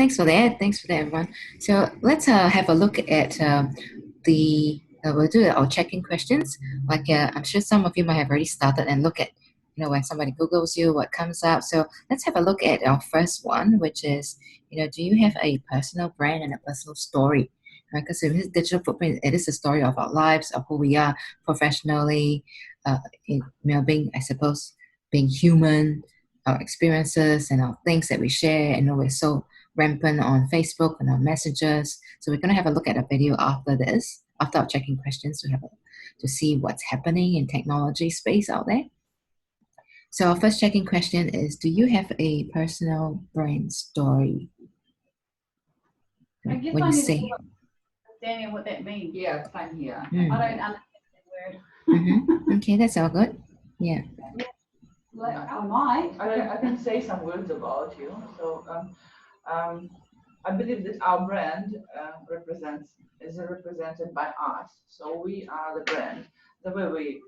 Thanks for that. Thanks for that, everyone. So let's have a look at we'll do our check-in questions. Like I'm sure some of you might have already started and look at, when somebody Googles you, what comes up. So let's have a look at our first one, which is, do you have a personal brand and a personal story? Right? Because in this digital footprint, it is a story of our lives, of who we are professionally, being, I suppose, being human, our experiences and our things that we share. And we're so rampant on Facebook and on messages. So we're going to have a look at a video after this, after our checking questions, to see what's happening in technology space out there. So our first checking question is, do you have a personal brand story? I guess when I you need say to understand what that means. Yeah, same here. I don't understand the word. Okay, that's all good. Yeah. Like, I might. I can say some words about you. So I believe that our brand is represented by us. So we are the brand. The way we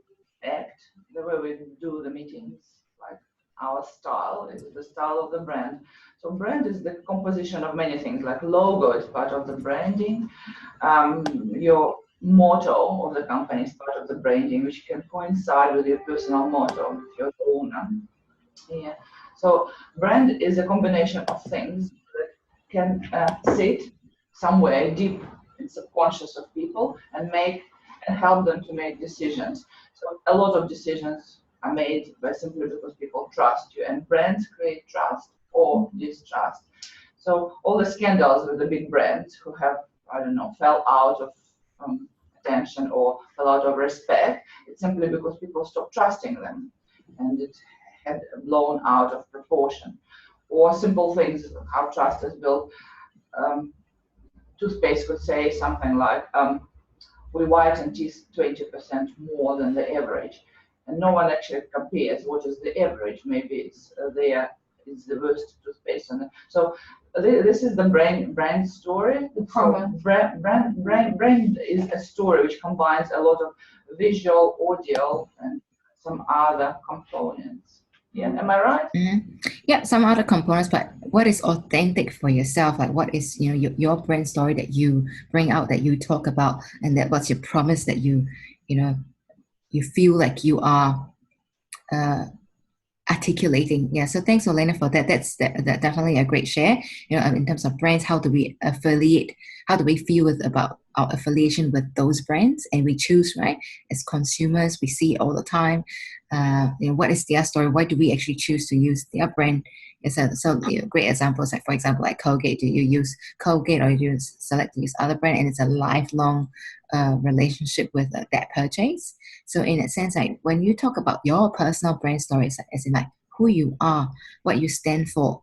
act, the way we do the meetings, like our style is the style of the brand. So brand is the composition of many things, like logo is part of the branding. Your motto of the company is part of the branding, which can coincide with your personal motto, if you're the owner. Yeah. So brand is a combination of things that can sit somewhere deep in subconscious of people and help them to make decisions. So a lot of decisions are made by simply because people trust you, and brands create trust or distrust. So all the scandals with the big brands who have, I don't know, fell out of attention or fell out of respect, it's simply because people stopped trusting them, and it had blown out of proportion. Or simple things, how trust is built. Toothpaste could say something like, we whiten teeth 20% more than the average. And no one actually compares what is the average. Maybe it's the worst toothpaste. And so this is the brand story. So brand is a story which combines a lot of visual, audio, and some other components. Yeah, am I right? Mm-hmm. Yeah, some other components, but what is authentic for yourself? Like what is your brand story that you bring out, that you talk about, and that what's your promise that you feel like you are articulating. Yeah, so thanks, Elena, for that. That's definitely a great share. In terms of brands, how do we affiliate? How do we feel about our affiliation with those brands? And we choose, right? As consumers, we see all the time. What is their story? Why do we actually choose to use their brand? Great examples, like for example, like Colgate. Do you use Colgate, or you select to use other brand? And it's a lifelong relationship with that purchase. So in a sense, like when you talk about your personal brand stories, as in like who you are, what you stand for.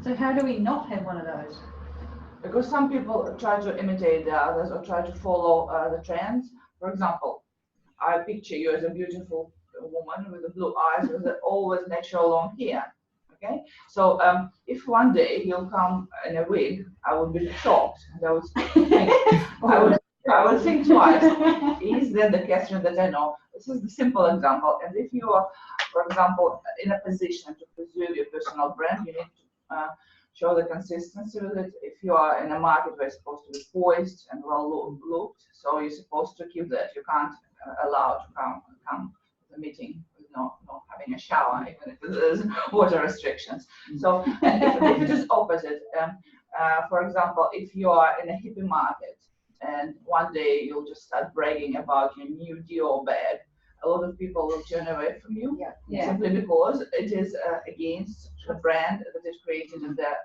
So how do we not have one of those? Because some people try to imitate the others or try to follow the trends. For example, I picture you as a beautiful woman with the blue eyes with the always natural long hair. Okay, so if one day you'll come in a wig, I would be shocked, and I would think, I would think twice. Is that the Catherine that I know? This is the simple example. And if you are, for example, in a position to preserve your personal brand, you need to show the consistency with it. If you are in a market where it's supposed to be poised and well looked, so you're supposed to keep that. You can't allow to come to the meeting with no having a shower, even if there's water restrictions. So if it is opposite, for example, if you are in a hippie market and one day you'll just start bragging about your new Dior bag, a lot of people will turn away from you simply because it is against the brand that is created in their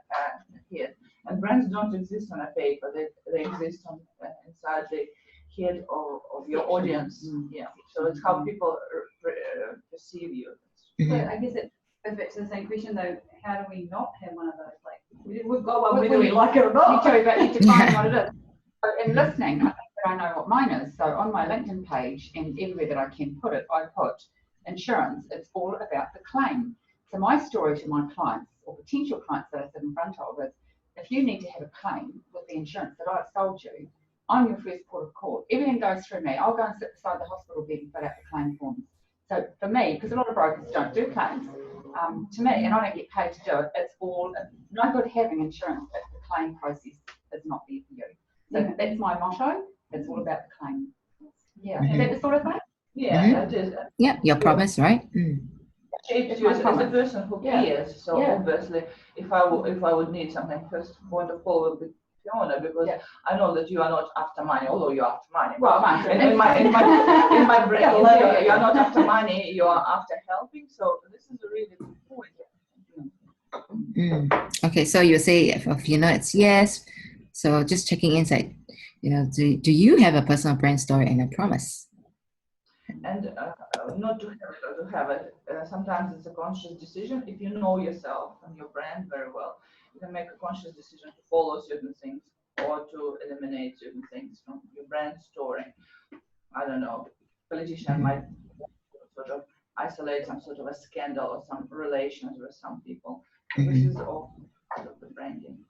head. And brands don't exist on a paper; they exist on inside the head of your audience. Yeah, so it's how people perceive you. So I guess it goes back to the same question though. How do we not have one of those? Like we've got one whether we like it or not. Me too, but you define what it is. So in listening, I think that I know what mine is. So on my LinkedIn page and everywhere that I can put it, I put insurance. It's all about the claim. So my story to my clients or potential clients that I sit in front of is, if you need to have a claim with the insurance that I've sold you, I'm your first port of call. Everything goes through me. I'll go and sit beside the hospital bed and fill out the claim forms. So for me, because a lot of brokers don't do claims, to me, and I don't get paid to do it, it's all no good having insurance if the claim process is not there for you. So that's my motto. It's all about the claim. Yeah, is that the sort of thing? Yeah, it is. Yeah, your promise, right? Shapes It's you my as a promise. person who Yeah. cares. So Yeah. obviously, if I would need something, first point of call would be Fiona, because Yeah. I know that you are not after money, although you're after money. Well, in my brain, Yeah, yeah. you're not after money, you are after helping. So this is a really good point. Okay, so you say if Fiona, it's yes. So just checking inside, do you have a personal brand story and a promise? And not to have it or to have it. Sometimes it's a conscious decision. If you know yourself and your brand very well, you can make a conscious decision to follow certain things or to eliminate certain things from your brand story. I don't know, politician might sort of isolate some sort of a scandal or some relations with some people. This is all part of the branding.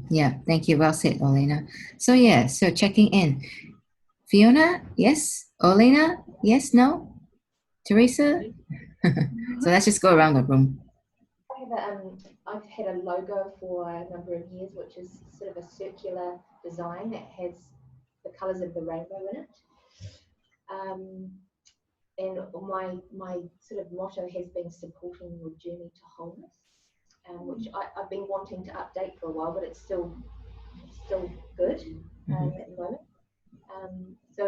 Yeah, thank you. Well said, Olena. So checking in. Fiona, yes. Olena, yes, no. Teresa? So let's just go around the room. I've had a logo for a number of years, which is sort of a circular design that has the colours of the rainbow in it. And my sort of motto has been supporting your journey to wholeness, which I've been wanting to update for a while, but it's still good at the moment. So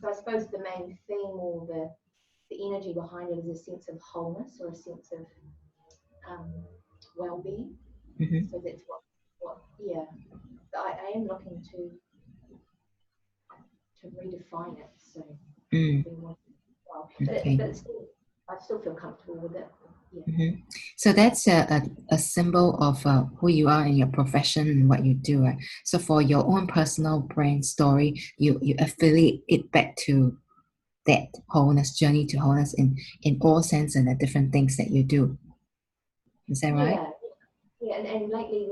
I suppose the main theme or the energy behind it is a sense of wholeness or a sense of well-being. So that's I am looking to redefine it. So I still feel comfortable with it. Yeah. So that's a symbol of who you are in your profession and what you do, right? So for your own personal brand story, you affiliate it back to that wholeness, journey to wholeness in all sense and the different things that you do. Is that right? Yeah, and lately,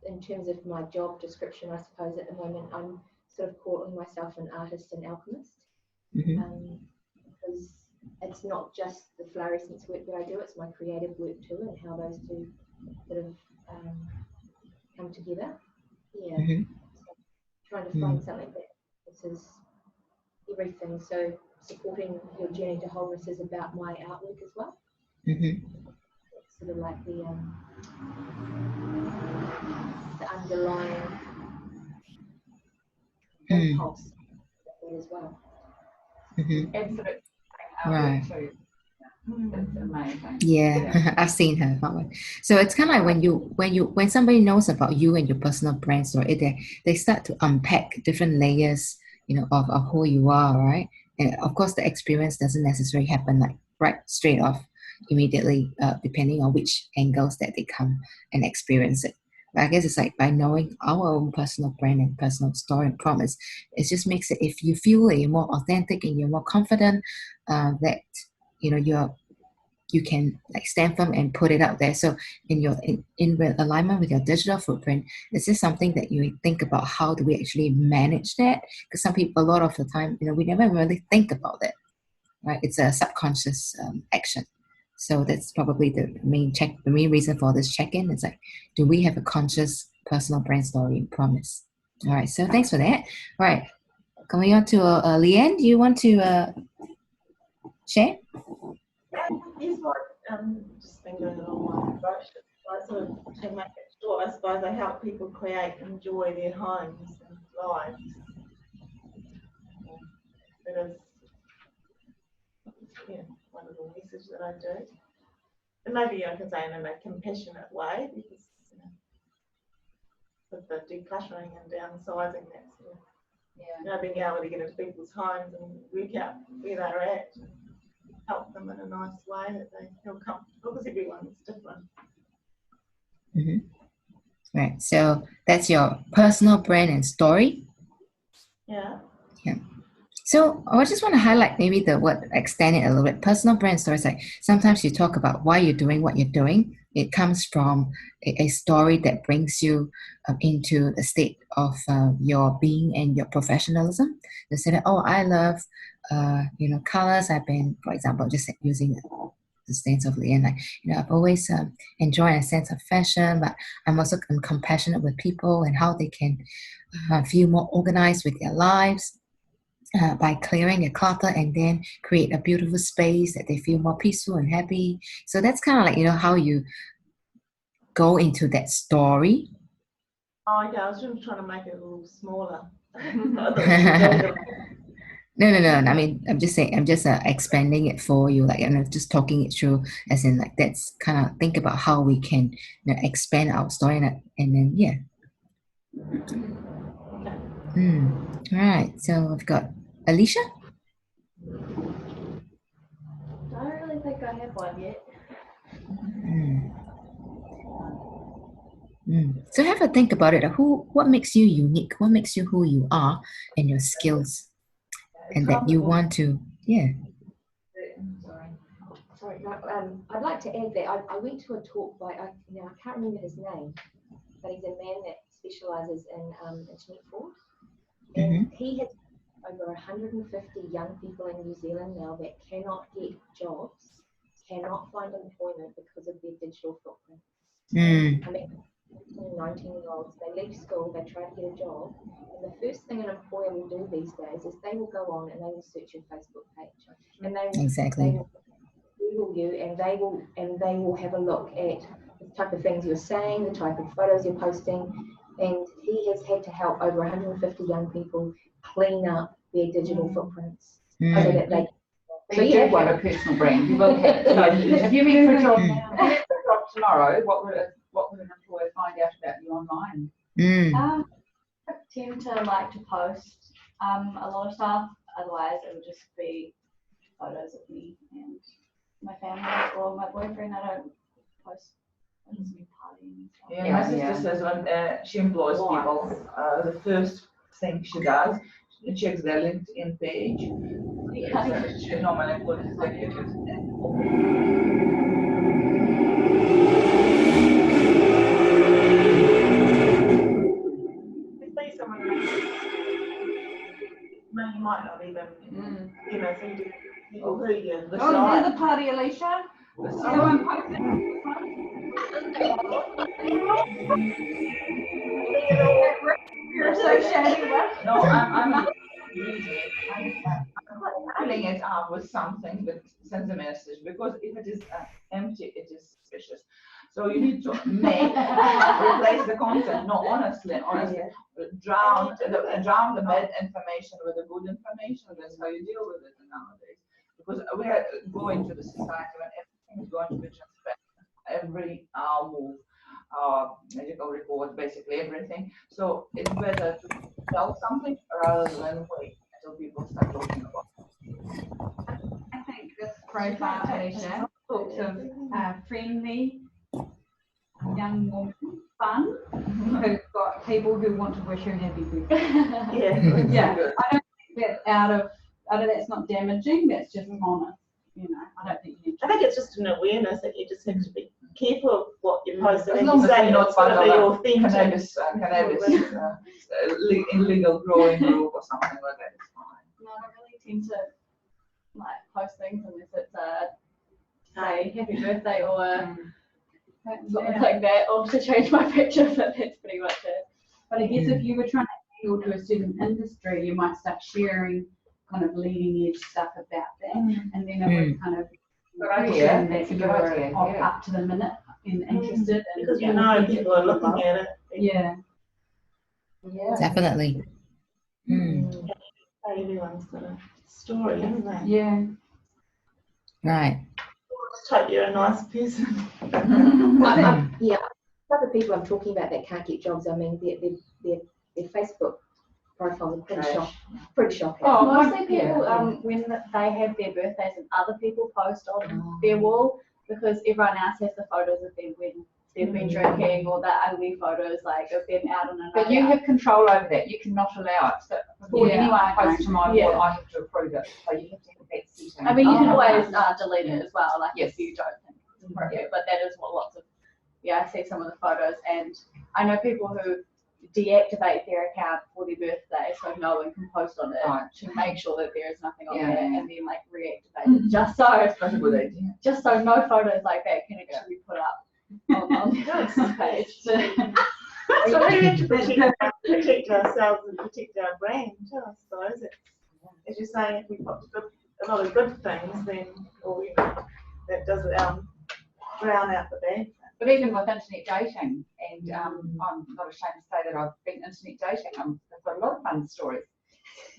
in terms of my job description, I suppose at the moment I'm sort of calling myself an artist and alchemist, because it's not just the fluorescence work that I do; it's my creative work too, and how those two sort of come together. Yeah, so trying to find something that this is everything. So supporting your journey to wholeness is about my artwork as well. It's sort of like the underlying impulse as well. Absolutely. Right. Too. It's amazing. Yeah, I've seen her. So it's kind of like when somebody knows about you and your personal brand story, they start to unpack different layers, of who you are, right? And of course, the experience doesn't necessarily happen like right straight off, immediately, depending on which angles that they come and experience it. But I guess it's like by knowing our own personal brand and personal story and promise, it just makes it, if you feel that you're more authentic and you're more confident, that you can like stand firm and put it out there. So in alignment with your digital footprint, is this something that you think about? How do we actually manage that? Because some people, a lot of the time, we never really think about it, right? It's a subconscious action. So that's probably the main reason for this check-in. It's like, do we have a conscious personal brand story and promise? All right. So thanks for that. All right. Coming on to Leanne, do you want to share? Yes, just been doing an online brochure. I sort of, to make it short, I suppose I help people create and enjoy their homes and lives. That is, one of the messages that I do. And maybe I can say in a compassionate way, because with the decluttering and downsizing, that's being able to get into people's homes and work out where they're at. Help them in a nice way that they feel comfortable, because everyone's different. Right. So that's your personal brand and story. Yeah. So I just want to highlight maybe extend it a little bit. Personal brand stories, like sometimes you talk about why you're doing what you're doing. It comes from a story that brings you into the state of your being and your professionalism. They say that, I love colors. I've been, for example, just using the stance of Leanne, like, I've always enjoyed a sense of fashion, but I'm compassionate with people and how they can feel more organized with their lives by clearing the clutter and then create a beautiful space that they feel more peaceful and happy. So that's kind of like, how you go into that story. Oh, okay. I was just trying to make it a little smaller. No. I mean, I'm just saying, I'm just expanding it for you, like, and just talking it through, as in, like, that's kind of think about how we can expand our story, and then, yeah. All right, so I've got Alicia. I don't really think I have one yet. So have a think about it. What makes you unique? What makes you who you are and your skills, and that you want to, yeah. Sorry, no, I'd like to add that I went to a talk by, I can't remember his name, but he's a man that specialises in internet fraud. And he has over 150 young people in New Zealand now that cannot get jobs, cannot find employment because of their digital footprint. I mean, 19-year-olds, they leave school, they try to get a job, and the first thing an employer will do these days is they will go on and they will search your Facebook page, and they will Google you, and they will have a look at the type of things you're saying, the type of photos you're posting, and he has had to help over 150 young people clean up their digital footprints so that they. So you do want a personal brand. You will have. So if you meet for a job now, if you meet for a job tomorrow, what would an employer find out about you online? I tend to like to post a lot of stuff. Otherwise, it would just be photos of me and my family or my boyfriend. I don't post me partying and stuff. Yeah, my sister says when she employs people, the first thing she does, she checks their LinkedIn page. She normally employs executives. You might not even, think people who you. The the party, Alicia. You're associating with? No, I'm filling it up with something that sends a message, because if it is empty, it is suspicious. So you need to replace the content. No, honestly, drown the bad information with the good information. That's how you deal with it nowadays. Because we are going to the society when everything is going to be transparent. Every move, medical report, basically everything. So it's better to tell something rather than wait until people start talking about it. I think this profile, Alicia, talks of friendly young woman, fun, who've got people who want to wish her happy birthday. Yeah. I don't think that's out of that's not damaging. That's just honest. I don't think you need to. I think it's just an awareness that you just have to be careful of what you post. As long as you're not part of a cannabis illegal growing group or something like that, it's fine. No, I don't really tend to post things unless it's say happy birthday or something like that, or to change my picture, but that's pretty much it. But I guess if you were trying to appeal to a certain industry, you might start sharing kind of leading edge stuff about that, and then it would kind of that you're up to the minute and interested, because people are looking at it. Yeah. Definitely. Everyone's got a story, haven't they? Yeah. Right. Just hope you're a nice person. Other people I'm talking about that can't get jobs, I mean, their Facebook profiles are pretty shocking. Oh, mostly people when they have their birthdays and other people post on their wall, because everyone else has the photos of them when they've been drinking, or the ugly photos like of them out on a night. But you have control over that. You cannot allow it. So before anyone posts to my wall, I have to approve it. So you have to have that setting. I mean, you can always delete it as well, like if you don't think it's appropriate. Yeah. But that is what lots of I see some of the photos, and I know people who deactivate their account for their birthday so no one can post on it Right. to make sure that there is nothing on Yeah. there, and then like reactivate it just so That's a good idea. just so no photos like that can actually be put up on the business page. So we have to protect ourselves and protect our brand too, I suppose. As you're saying, if we put a lot of good things, then that does drown out the bad. But even with internet dating, and I'm not ashamed to say that I've been internet dating, I've got a lot of fun stories.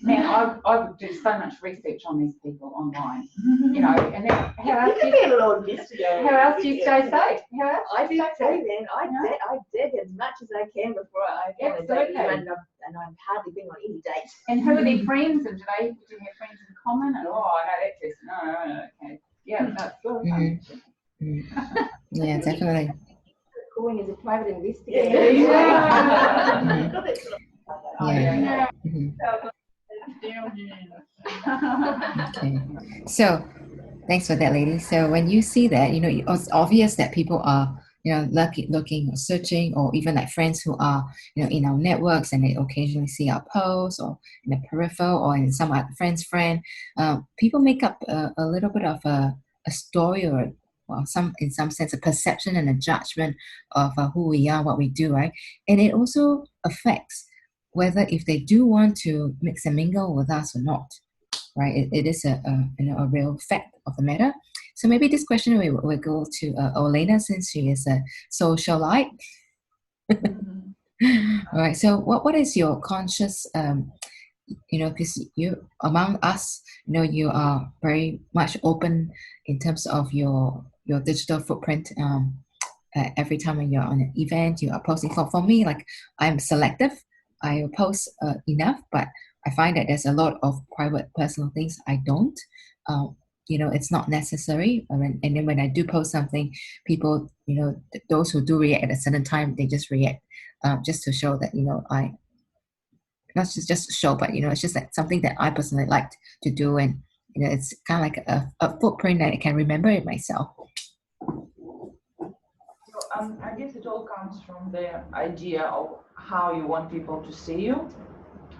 And I would do so much research on these people online, you know, and then how else You do can be you, a little investigator. how else do you stay safe? How else I do you do stay safe? too then. I dig as much as I can before I go on a date, Absolutely. and I've hardly been on any dates. And who are their friends? And do you have friends in common? And oh, I know that person. No, okay. Yeah, that's good. Yeah, definitely. Calling as a private Yeah, investigator. yeah. Got that sort of- Yeah. Mhm. Okay. So thanks for that, lady. So when you see that, you know, it's obvious that people are, you know, looking or searching, or even like friends who are, you know, in our networks, and they occasionally see our posts or in the peripheral or in some other friend's friend. People make up a little bit of a story, or well, in some sense, a perception and a judgment of who we are, what we do, right? And it also affects whether if they do want to mix and mingle with us or not, right? It is a real fact of the matter. So maybe this question will go to Olena, since she is a socialite. All right. So what is your conscious, you know, because you among us, you know, you are very much open in terms of your digital footprint. Every time when you're on an event, you are posting. For me, like, I'm selective. I post enough, but I find that there's a lot of private, personal things I don't. You know, it's not necessary. And then when I do post something, people, you know, those who do react at a certain time, they just react just to show that, you know, I not just to show, but you know, it's just like something that I personally liked to do, and you know, it's kind of like a footprint that I can remember it myself. I guess it all comes from the idea of how you want people to see you.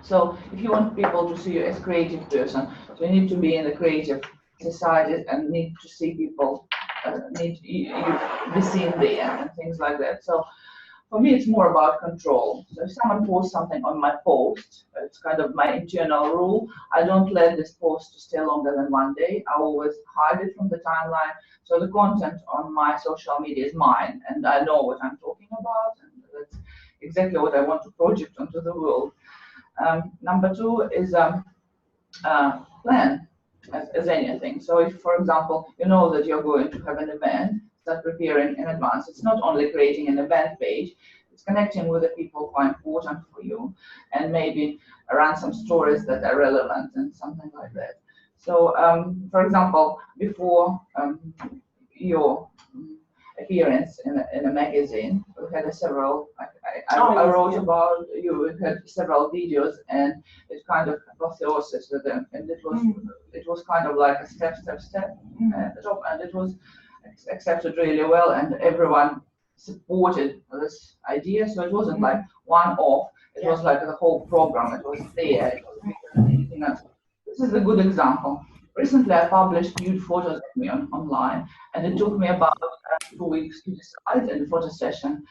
So if you want people to see you as a creative person, so you need to be in the creative society and need to see people, need you be seen there and things like that. So for me, it's more about control. So if someone posts something on my post, it's kind of my internal rule. I don't let this post stay longer than one day. I always hide it from the timeline. So the content on my social media is mine, and I know what I'm talking about, and that's exactly what I want to project onto the world. Number two is plan as anything. So if, for example, you know that you're going to have an event, start preparing in advance. It's not only creating an event page, it's connecting with the people who are important for you, and maybe run some stories that are relevant and something like that. So, for example, before your appearance in a magazine, we had several. I wrote about you. We had several videos, and it kind of apotheosis with them, and it was kind of like a step at the top, and it was accepted really well, and everyone supported this idea. So it wasn't like one off. It was like the whole program. It was there. It was bigger than anything else. This is a good example. Recently, I published nude photos of me online, and it took me about 2 weeks to decide in the photo session.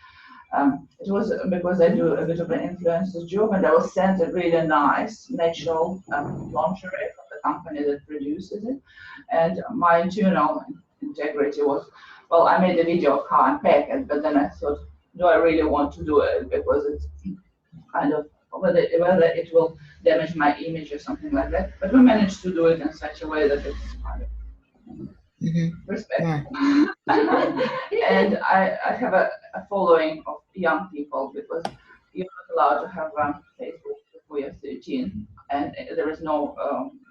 It was because I do a bit of an influencer's job, and I was sent a really nice natural lingerie from the company that produces it. And my internal integrity was, well, I made a video of how I'm packed, but then I thought, do I really want to do it? Because it's kind of whether it will damage my image or something like that. But we managed to do it in such a way that it's kind of respectful. And I have a following of young people, because you're not allowed to have Facebook before you're 13, and there is no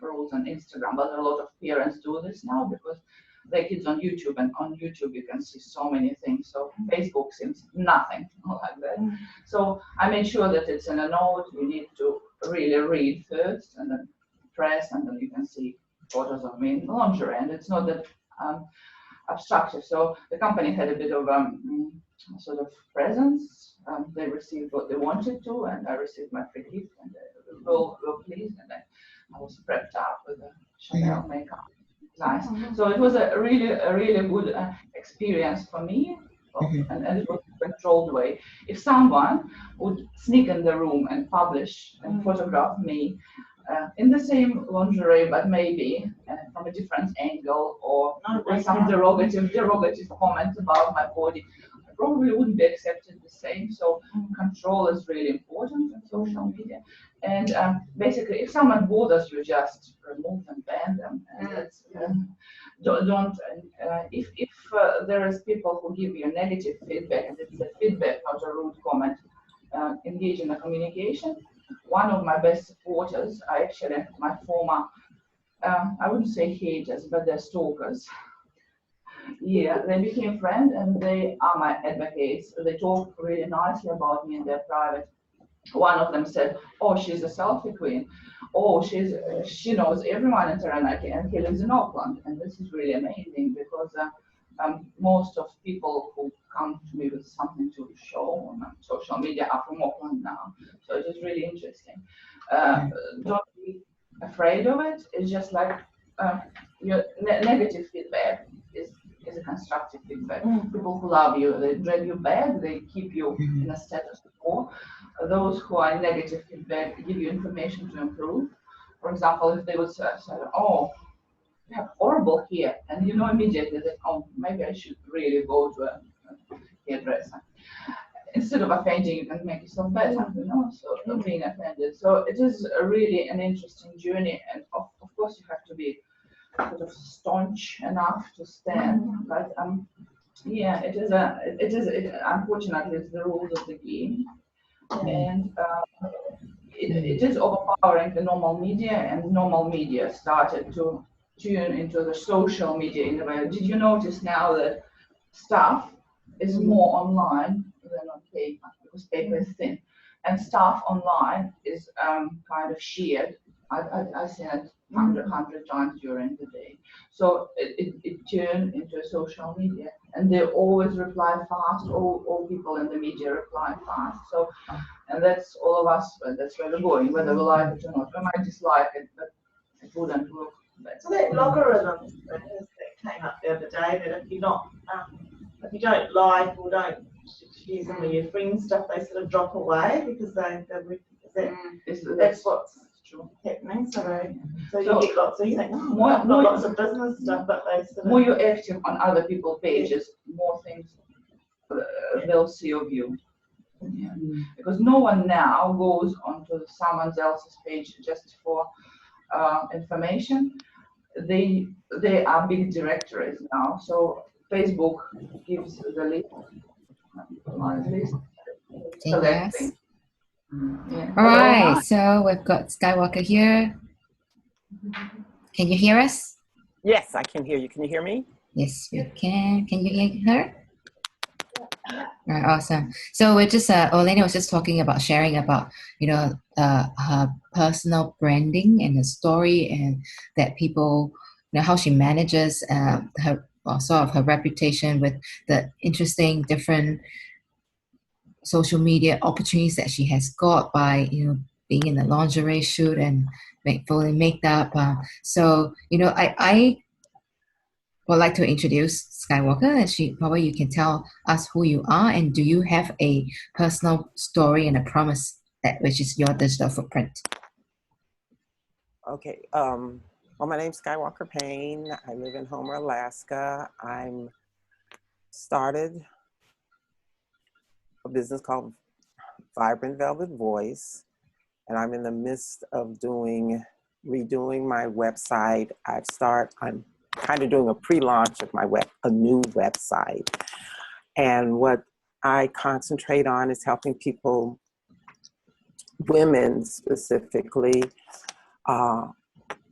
rules on Instagram, but a lot of parents do this now because their kids on YouTube, and on YouTube you can see so many things. So Facebook seems nothing like that. So I made sure that it's in a note. You need to really read first, and then press, and then you can see photos of me in lingerie, and it's not that abstractive. So the company had a bit of sort of presents. They received what they wanted to, and I received my free gift, and they were pleased. And then I was prepped up with a Chanel makeup. Nice. So it was a really good experience for me, and it was a controlled way. If someone would sneak in the room and publish and photograph me in the same lingerie, but maybe from a different angle, or with some derogative comment about my body, I probably wouldn't be accepted the same. So control is really important in social media. And basically, if someone bothers you, just remove them, ban them. And that's, don't. If there is people who give you negative feedback, and it's a feedback, not a rude comment, engage in a communication. One of my best supporters, my former, I wouldn't say haters, but they're stalkers. Yeah, they became friends, and they are my advocates. They talk really nicely about me in their private. One of them said, "Oh, she's a selfie queen. Oh, she knows everyone in Taranaki, and he lives in Auckland." And this is really amazing, because most of people who come to me with something to show on social media are from Auckland now. So it is really interesting. Don't be afraid of it. It's just like your negative feedback is a constructive feedback. People who love you, they drag you back, they keep you in a status quo. Those who are negative feedback give you information to improve. For example, if they would say, "Oh, you have horrible hair," and you know immediately that, "Oh, maybe I should really go to a hairdresser." Instead of offending, you can make yourself better, so not being offended. So it is really an interesting journey, and of course you have to be sort of staunch enough to stand. But yeah, unfortunately it's the rules of the game, and it is overpowering the normal media, and normal media started to tune into the social media in a way. Did you notice now that stuff is more online than on paper, because paper is thin, and stuff online is kind of shared. I seen it 100 times during the day. So it turned into a social media, and they always reply fast. All people in the media reply fast. So, and that's all of us. That's where we're going, whether we like it or not. We might dislike it, but it wouldn't work. So that logarithm that came up the other day, that if you don't like or don't share some of your friends' stuff, they sort of drop away because that's what's happening. So you get lots of, you think, "Oh, I've got lots of business stuff," but they sort of... More you're active on other people's pages, more things they'll see of you. Yeah. Because no one now goes onto someone else's page just for information. They are big directories now. So Facebook gives the list. Yes. All right, so we've got Skywalker here. Can you hear us? Yes, I can hear you. Can you hear me? Yes, we can. Can you hear her? All right, awesome. So we're just, Olena was just talking about sharing about, her personal branding and the story, and that people, how she manages her reputation with the interesting different social media opportunities that she has got by being in the lingerie shoot and fully make up. So I would like to introduce Skywalker, and you can tell us who you are, and do you have a personal story and a promise which is your digital footprint? Okay. Well, my name's Skywalker Payne. I live in Homer, Alaska. I'm started a business called Vibrant Velvet Voice, and I'm in the midst of redoing my website. I'm kind of doing a pre-launch of a new website. And what I concentrate on is helping people, women specifically,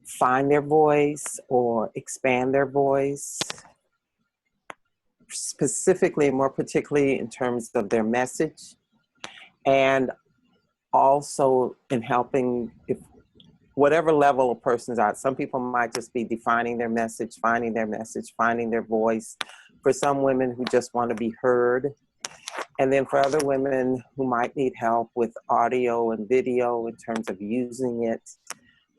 find their voice or expand their voice, specifically, more particularly in terms of their message, and also in helping, if whatever level a person's at. Some people might just be defining their message, finding their voice. For some women who just want to be heard, And then for other women who might need help with audio and video in terms of using it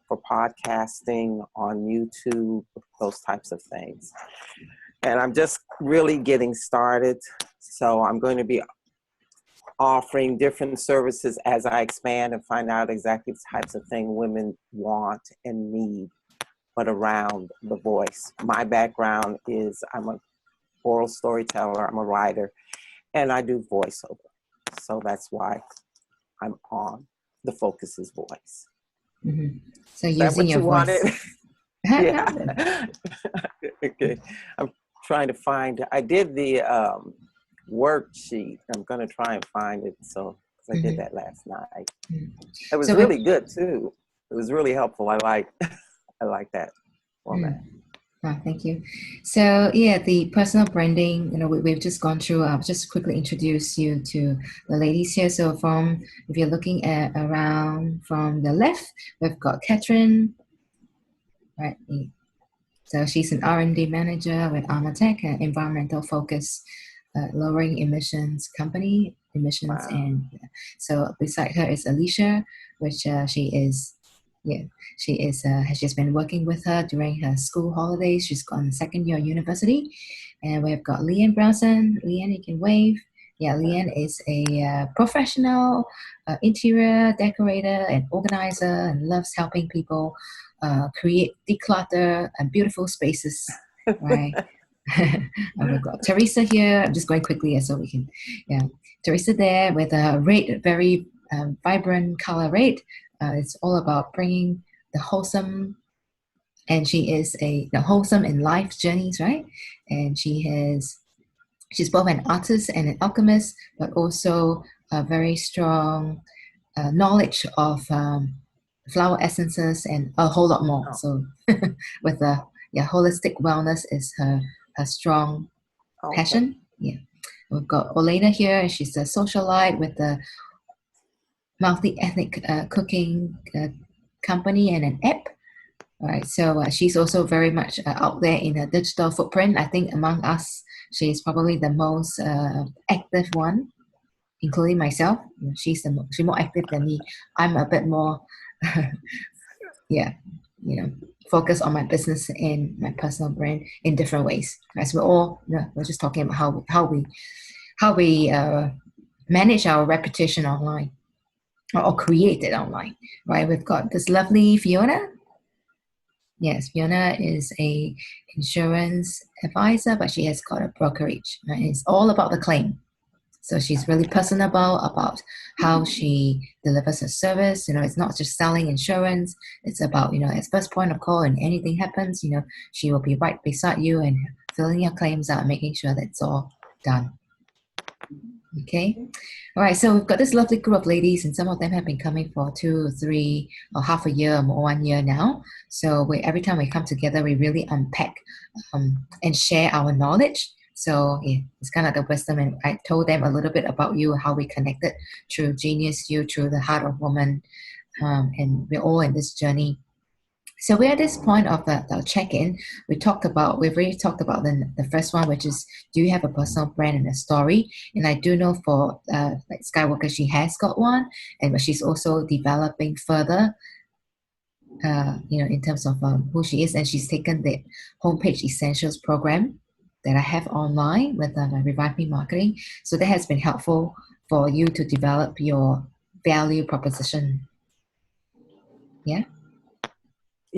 for podcasting on YouTube, those types of things. And I'm just really getting started. So I'm going to be offering different services as I expand and find out exactly the types of thing women want and need, but around the voice. My background is I'm an oral storyteller, I'm a writer, and I do voiceover. So that's why I'm on The Focus is Voice. Mm-hmm. So Is that using what your you voice. wanted? Yeah. Okay. I'm trying to find, I did the worksheet. I'm going to try and find it. So, because I did that last night. It was So really good too. It was really helpful. I like that format. Oh, thank you. So yeah, the personal branding, we've just gone through, I'll just quickly introduce you to the ladies here. So if you're looking at around from the left, we've got Catherine, right? So she's an R&D manager with Armatech, an environmental focus, lowering emissions company, emissions. Wow. And so beside her is Alicia, which she's been working with her during her school holidays. She's on the second year of university. And we've got Leanne Brownson. Leanne, you can wave. Yeah, Leanne is a professional interior decorator and organizer and loves helping people create, declutter, and beautiful spaces, right? And we've got Teresa here. I'm just going quickly so we can, Teresa there with a red, very vibrant color red. It's all about bringing the wholesome, and she is the wholesome in life journeys, right? And she's both an artist and an alchemist, but also a very strong knowledge of flower essences and a whole lot more. So with holistic wellness is her strong passion. Yeah. We've got Olena here, and she's a socialite with the multi-ethnic cooking company and an app. All right, so she's also very much out there in her digital footprint. I think among us, she's probably the most active one, including myself. She's more active than me. I'm a bit more, focused on my business and my personal brand in different ways. As we're just talking about how we manage our reputation online or create it online, right? We've got this lovely Fiona. Yes, Fiona is a insurance advisor, but she has got a brokerage. Right? It's all about the claim. So she's really personable about how she delivers her service. It's not just selling insurance. It's about, as first point of call and anything happens, she will be right beside you and filling your claims out, making sure that it's all done. Okay. All right. So we've got this lovely group of ladies, and some of them have been coming for 2 or 3 or half a year or more, 1 year now. So every time we come together, we really unpack and share our knowledge. So it's kind of the wisdom. And I told them a little bit about you, how we connected through Genius You, through the Heart of Woman. And we're all in this journey. So we're at this point of the check-in. We've already talked about the first one, which is, do you have a personal brand and a story? And I do know for like Skywalker, she has got one, but she's also developing further, in terms of who she is. And she's taken the Homepage Essentials program that I have online with Reviveme Marketing. So that has been helpful for you to develop your value proposition. Yeah?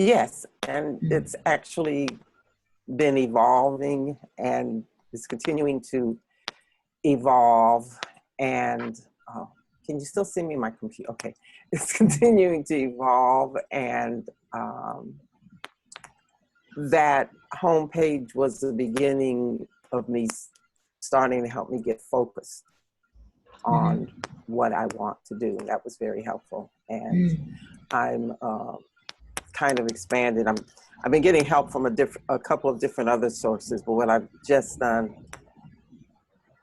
Yes, and it's actually been evolving and is continuing to evolve. And can you still see me in my computer? Okay, it's continuing to evolve, and that homepage was the beginning of me starting to help me get focused on what I want to do. And that was very helpful. And I'm kind of expanded. I've been getting help from a couple of different other sources, but what I've just done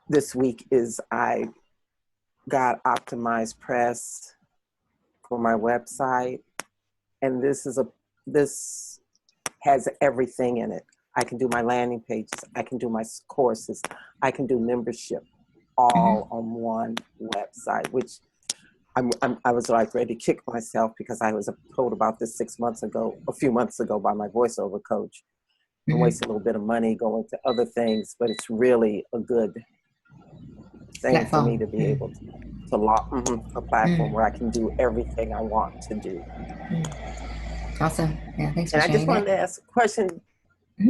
this week is I got Optimized Press for my website, and this has everything in it. I can do my landing pages, I can do my courses, I can do membership all on one website, which I was like ready to kick myself because I was told about this a few months ago by my voiceover coach. And waste a little bit of money going to other things, but it's really a good thing for me to be able to lock a platform where I can do everything I want to do. Awesome. Yeah, thanks for And I sharing just wanted that. to ask a question.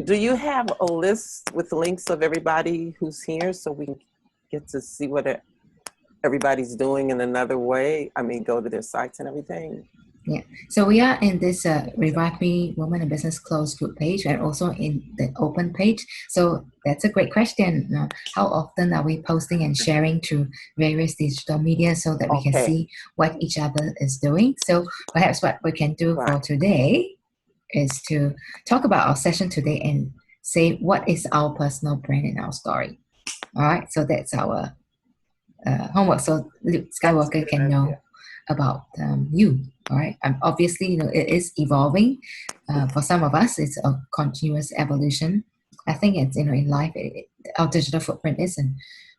Do you have a list with links of everybody who's here so we can get to see what everybody's doing in another way? I mean, go to their sites and everything. Yeah, so we are in this Reviveme Women in Business closed group page and also in the open page. So that's a great question. How often are we posting and sharing to various digital media so that we can see what each other is doing? So perhaps what we can do for today is to talk about our session today and say what is our personal brand in our story. All right, so that's our homework. So Luke Skywalker can know about you. All right. Obviously, it is evolving. For some of us, it's a continuous evolution. I think it's in life, our digital footprint is a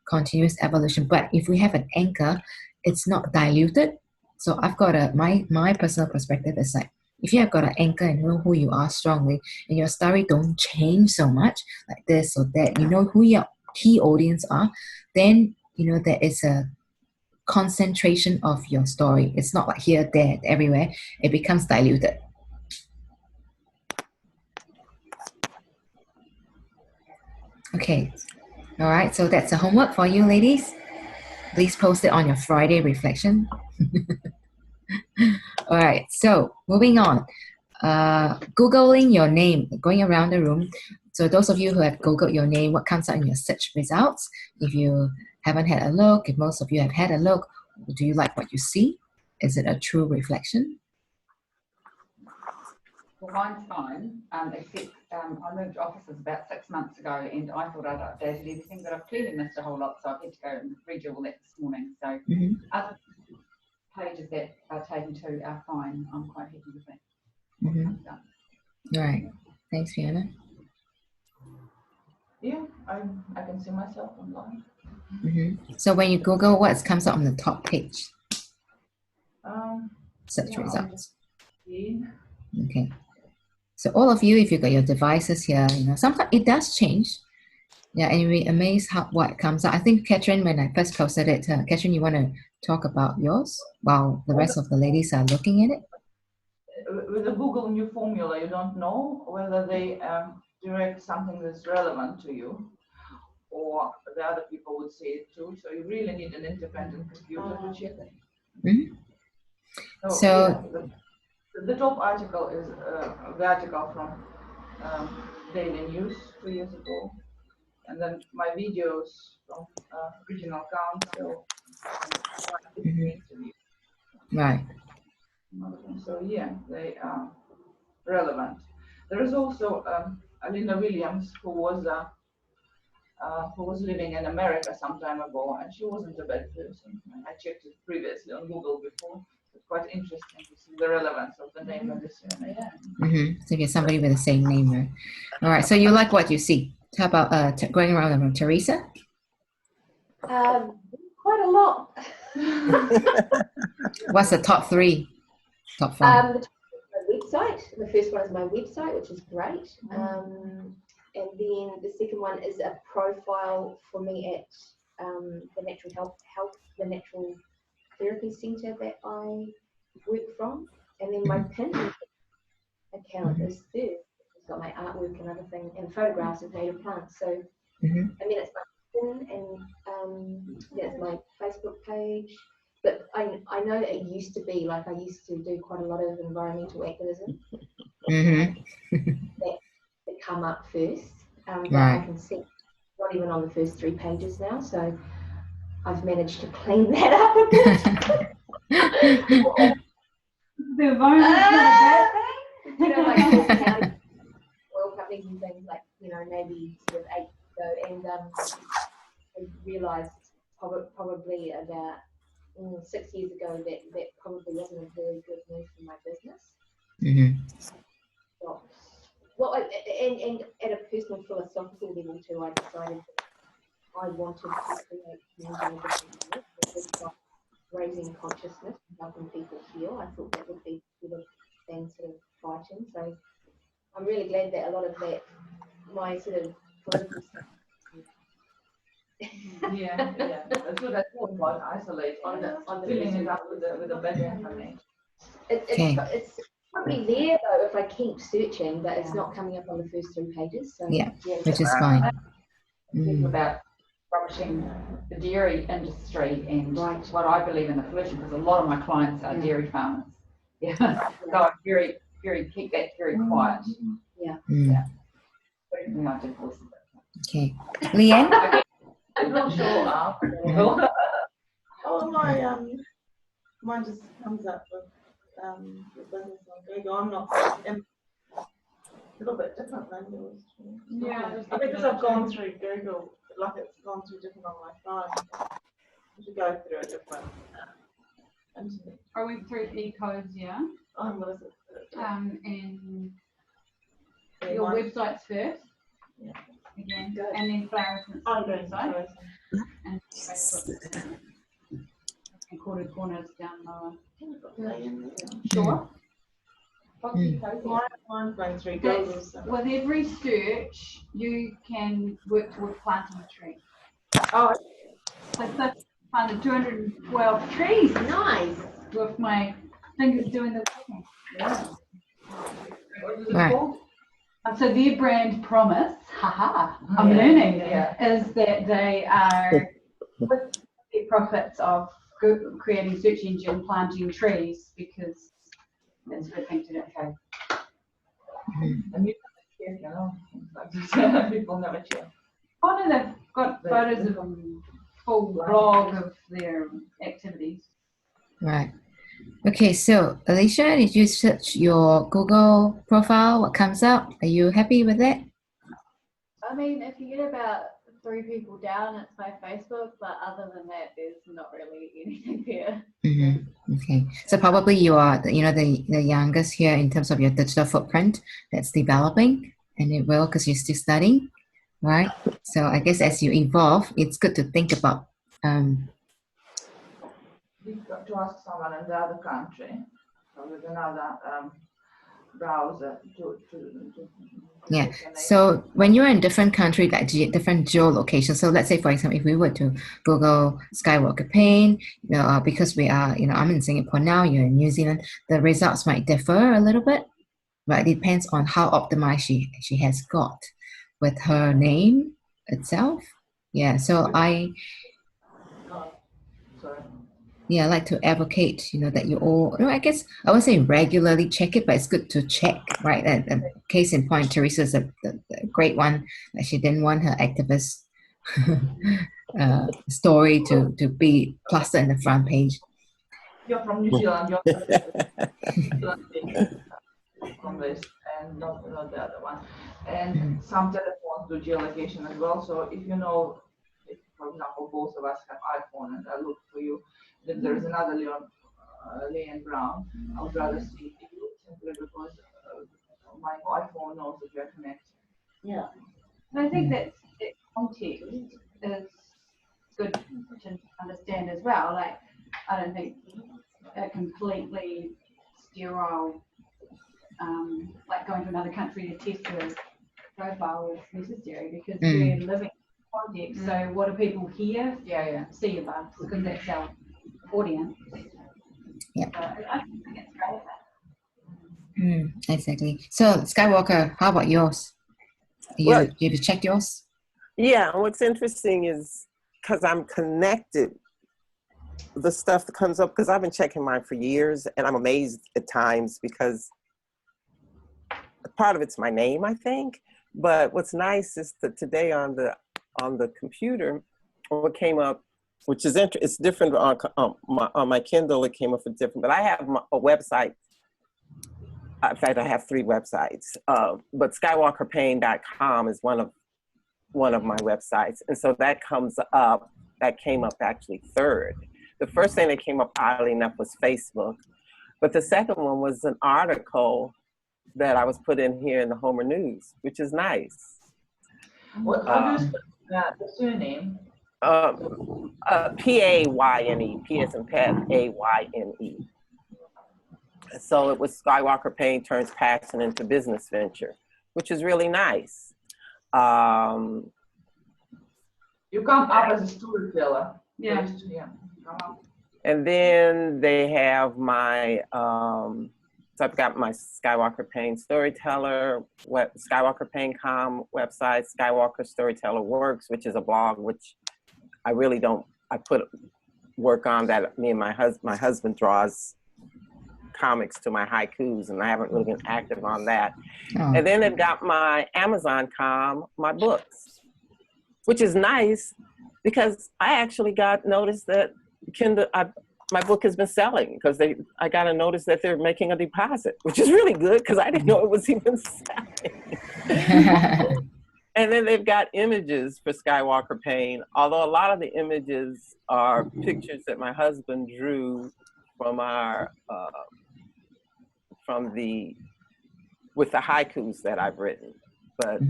continuous evolution. But if we have an anchor, it's not diluted. So I've got my personal perspective is like, if you have got an anchor and know who you are strongly, and your story don't change so much, like this or that, you know who your key audience are, then there is a concentration of your story. It's not like here, there, everywhere. It becomes diluted. Okay. All right. So that's a homework for you, ladies. Please post it on your Friday reflection. All right. So moving on. Googling your name, going around the room. So those of you who have Googled your name, what comes out in your search results? If you haven't had a look, if most of you have had a look, do you like what you see? Is it a true reflection? Well, mine's fine, except I moved offices about 6 months ago and I thought I'd updated everything, but I've clearly missed a whole lot, so I've had to go and redo all that this morning. So other pages that are taken to are fine. I'm quite happy with that. All right. Thanks, Fiona. Yeah, I can see myself online. So when you Google, what comes up on the top page? Search results. Okay. So all of you, if you got your devices here, sometimes it does change. Yeah, and you'll be amazed what comes out. I think Catherine, when I first posted it, Catherine, you want to talk about yours while the rest of the ladies are looking at it? With the Google new formula, you don't know whether they direct something that's relevant to you or the other people would see it too. So you really need an independent computer to check it. The top article is the article from Daily News 2 years ago. And then my videos from Regional Council. Right. So yeah, they are relevant. There is also Alina Williams, who was living in America some time ago, and she wasn't a bad person. I checked it previously on Google before. It's quite interesting to see the relevance of the name and the surname. So you get somebody with the same name, right? All right. So you like what you see. How about going around the room, Teresa? Quite a lot. What's the top 3? Top 5? The website. The first one is my website, which is great. And then the second one is a profile for me at the Natural Health, the Natural Therapy Centre that I work from. And then my Pinterest account is third. It's got my artwork and other things, and photographs of native plants. So, and then it's my LinkedIn, and that's my Facebook page. But I know that it used to be like I used to do quite a lot of environmental activism that come up first. But I can see not even on the first 3 pages now. So I've managed to clean that up a bit. The environment is not a bad thing. Like oil companies and things like, maybe sort of 8 years ago, and I realised probably about 6 years ago that probably wasn't a very good move for my business. Well, and at a personal philosophical level too, I decided I wanted to create community in a different way. It was about raising consciousness and helping people heal. I thought that would be sort of then sort of fighting. So I'm really glad that a lot of that, my sort of political stuff. Yeah. That's what I thought about isolating. On the Filling it up with the better information. It's probably there though if I keep searching, but it's not coming up on the first 3 pages. So Yeah, which is fine. About rubbishing the dairy industry and Right. what I believe in the pollution, because a lot of my clients are dairy farmers. Yeah, so I'm very keep that very quiet. Everything I did was Okay, Leanne. I'm not sure. Oh, mine just comes up with the business on Google. I'm not a little bit different than yours. Yeah, I think because I've gone through Google, like it's gone through different on my phone. You should go through a different internet. I went through e-codes, yeah. What is it? And Yeah, your mine- websites first. Yeah. Again, Good. and then Flowers' website and Facebook. And Quarter Corners down lower. Sure. Mine's going through Google. So. With every search, you can work towards planting a tree. Oh, I planted 212 trees nice. with my fingers doing the walking. Right. And so their brand promise, I'm learning, is that they are with the profits of creating search engine, planting trees, because that's a good thing to do. Okay. And you know, people never check. Oh no, they've got photos of full blog of their activities. Right. Okay, so Alicia, did you search your Google profile? What comes up? Are you happy with that? I mean, if you get about 3 people down, it's my Facebook, but other than that, there's not really anything there. Mm-hmm. Okay, so probably you are, the youngest here in terms of your digital footprint that's developing, and it will because you're still studying, right? So I guess as you evolve, it's good to think about. You've got to ask someone in the other country, so with another browser to Yeah. So when you're in different country, like different geolocation. So let's say, for example, if we were to Google Skywalker Paint, because we are, I'm in Singapore now, you're in New Zealand, the results might differ a little bit, but it depends on how optimized she has got with her name itself. Yeah. So I like to advocate, that you all, I guess I would say regularly check it, but it's good to check, right? And case in point, Teresa's a great one. That she didn't want her activist story to be plastered in the front page. You're from New Zealand, you're from this, and not the other one. And some telephones do geolocation as well. So if if, for example, both of us have iPhone and I look for you, then there's another Leanne Brown, I would rather see you simply because my iPhone knows that you're connected. yeah. And I think that context is good to understand as well. Like, I don't think a completely sterile, like going to another country to test your profile is necessary because we're living in context. So what do people hear? See about, because that's our audience. Yeah. So I think it's great. Exactly. So Skywalker, how about yours? Have you checked yours? Yeah, what's interesting is because I'm connected, the stuff that comes up, because I've been checking mine for years, and I'm amazed at times because part of it's my name, I think. But what's nice is that today on the computer, what came up, which is it's different on my Kindle. It came up with different, but I have a website. In fact, I have 3 websites, but skywalkerpain.com is one of my websites. And so that came up actually 3rd. The first thing that came up, oddly enough, was Facebook. But the second one was an article that I was put in here in the Homer News, which is nice. How do you spell the surname? Payne, P as in pet, Ayne. So it was Skywalker Payne turns passion into business venture, which is really nice. You come up as a storyteller. Yeah. Come up. And then they have my, so I've got my Skywalker Payne Storyteller, Skywalker Payne.com website, Skywalker Storyteller Works, which is a blog, which I really don't, I put work on that. Me and my husband draws comics to my haikus, and I haven't really been active on that. Oh. And then they've got my Amazon.com, my books, which is nice because I actually got notice that my book has been selling because I got a notice that they're making a deposit, which is really good because I didn't know it was even selling. And then they've got images for Skywalker Payne, although a lot of the images are pictures that my husband drew from with the haikus that I've written. But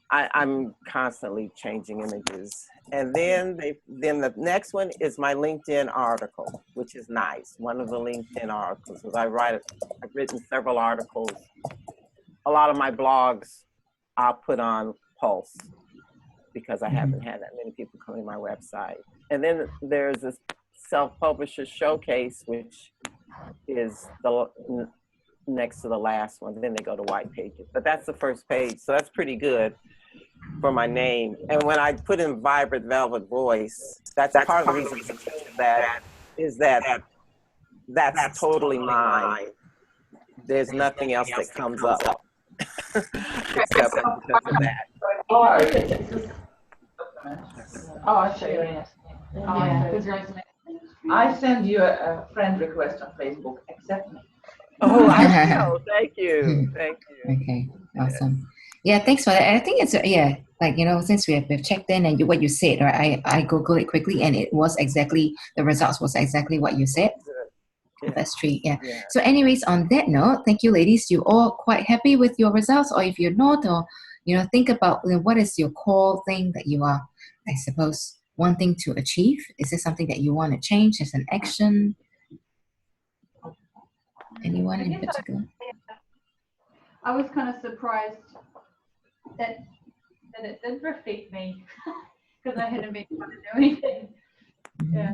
I'm constantly changing images. And then the next one is my LinkedIn article, which is nice. One of the LinkedIn articles, because I've written several articles. A lot of my blogs I'll put on Pulse because I haven't had that many people come to my website. And then there's this self-publisher showcase, which is the next to the last one. Then they go to white pages, but that's the first page. So that's pretty good for my name. And when I put in Vibrant Velvet Voice, that's part of the reason that's totally mine. There's nothing else that comes up except because of that. Oh, I see. I send you a friend request on Facebook. Accept me. Oh, I know. Thank you. Thank you. Okay, awesome. Yeah, thanks for that. And I think it's like, you know, since we've checked in and what you said, right? I Googled it quickly and it was exactly, the results was exactly what you said. Yeah. That's true. Yeah. So anyways, on that note, thank you, ladies. You all quite happy with your results, or if you're not, or, you know, think about, you know, what is your core thing that you are, I suppose, wanting to achieve? Is there something that you want to change as an action? Anyone in particular? I was kind of surprised that it did reflect me because I hadn't been trying to do anything. Yeah.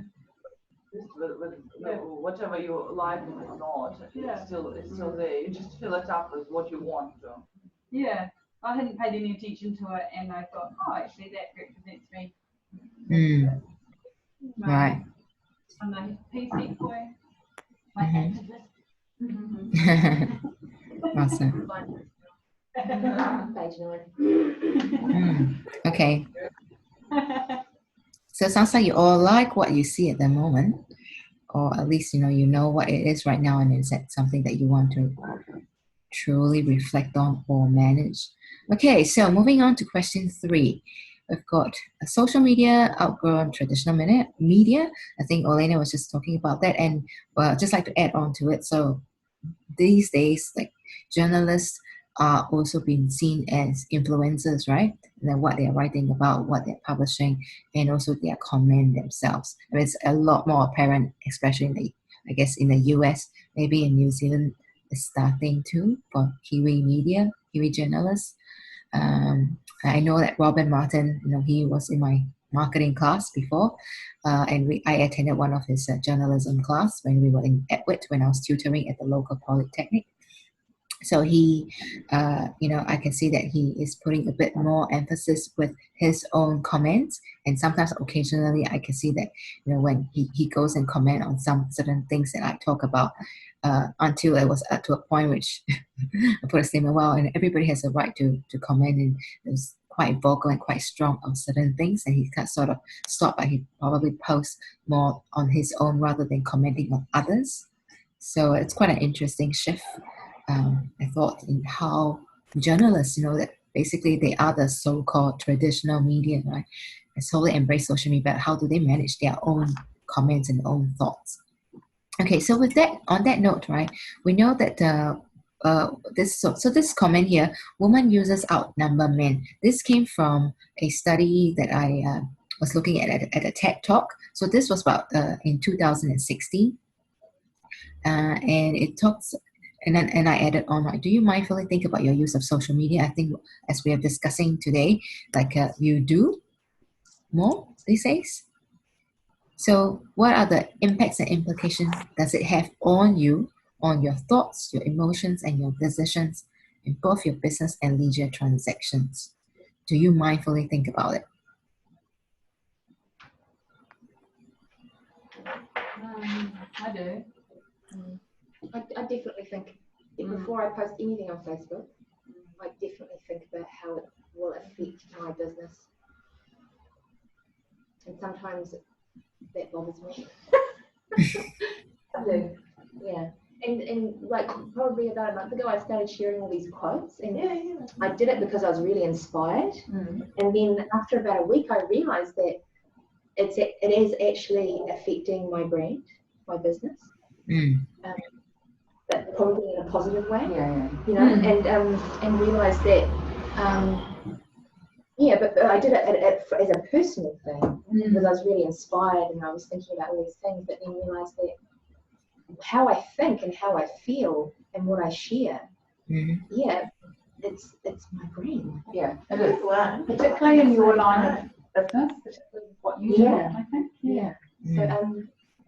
Just with whatever you like and not, it's still there. You just fill it up with what you want to. Yeah, I hadn't paid any attention to it, and I thought, oh, actually, that represents me. Right. I'm a PC boy. My activist. Awesome. Okay. So it sounds like you all like what you see at the moment, or at least you know what it is right now, and is that something that you want to truly reflect on or manage? Okay, so moving on to question 3. We've got social media outgrown traditional media. I think Olena was just talking about that, and just like to add on to it. So these days, like, journalists are also being seen as influencers, right? And then what they're writing about, what they're publishing, and also their comment themselves. I mean, it's a lot more apparent, especially in the US, maybe in New Zealand, it's starting to for Kiwi journalists. I know that Robin Martin, he was in my marketing class before, and I attended one of his journalism class when we were in Edward, when I was tutoring at the local polytechnic. So he, I can see that he is putting a bit more emphasis with his own comments, and sometimes occasionally I can see that, when he goes and comment on some certain things that I talk about, until it was to a point which I put a statement, well, and everybody has a right to comment, and it was quite vocal and quite strong on certain things, and he kind of sort of stopped, but he probably posts more on his own rather than commenting on others. So it's quite an interesting shift. I thought in how journalists, that basically they are the so-called traditional media, right? They totally embrace social media, but how do they manage their own comments and own thoughts? Okay, so with that, on that note, right, we know that this comment here, women users outnumber men. This came from a study that I was looking at a TED talk. So this was about in 2016, and it talks. And I added on, like, do you mindfully think about your use of social media? I think, as we are discussing today, like you do more these days. So what are the impacts and implications does it have on you, on your thoughts, your emotions, and your decisions in both your business and leisure transactions? Do you mindfully think about it? I do. I definitely think before I post anything on Facebook, I definitely think about how it will affect my business. And sometimes that bothers me. I do, yeah. And like probably about a month ago, I started sharing all these quotes, and I did it because I was really inspired. And then after about a week, I realized that it is actually affecting my brand, my business. But probably in a positive way, you know, and realised that, but I did it as a personal thing because I was really inspired and I was thinking about all these things, but then realised that how I think and how I feel and what I share, it's my brand. Yeah, it is. Particularly in your line of business, particularly what you do, I think. So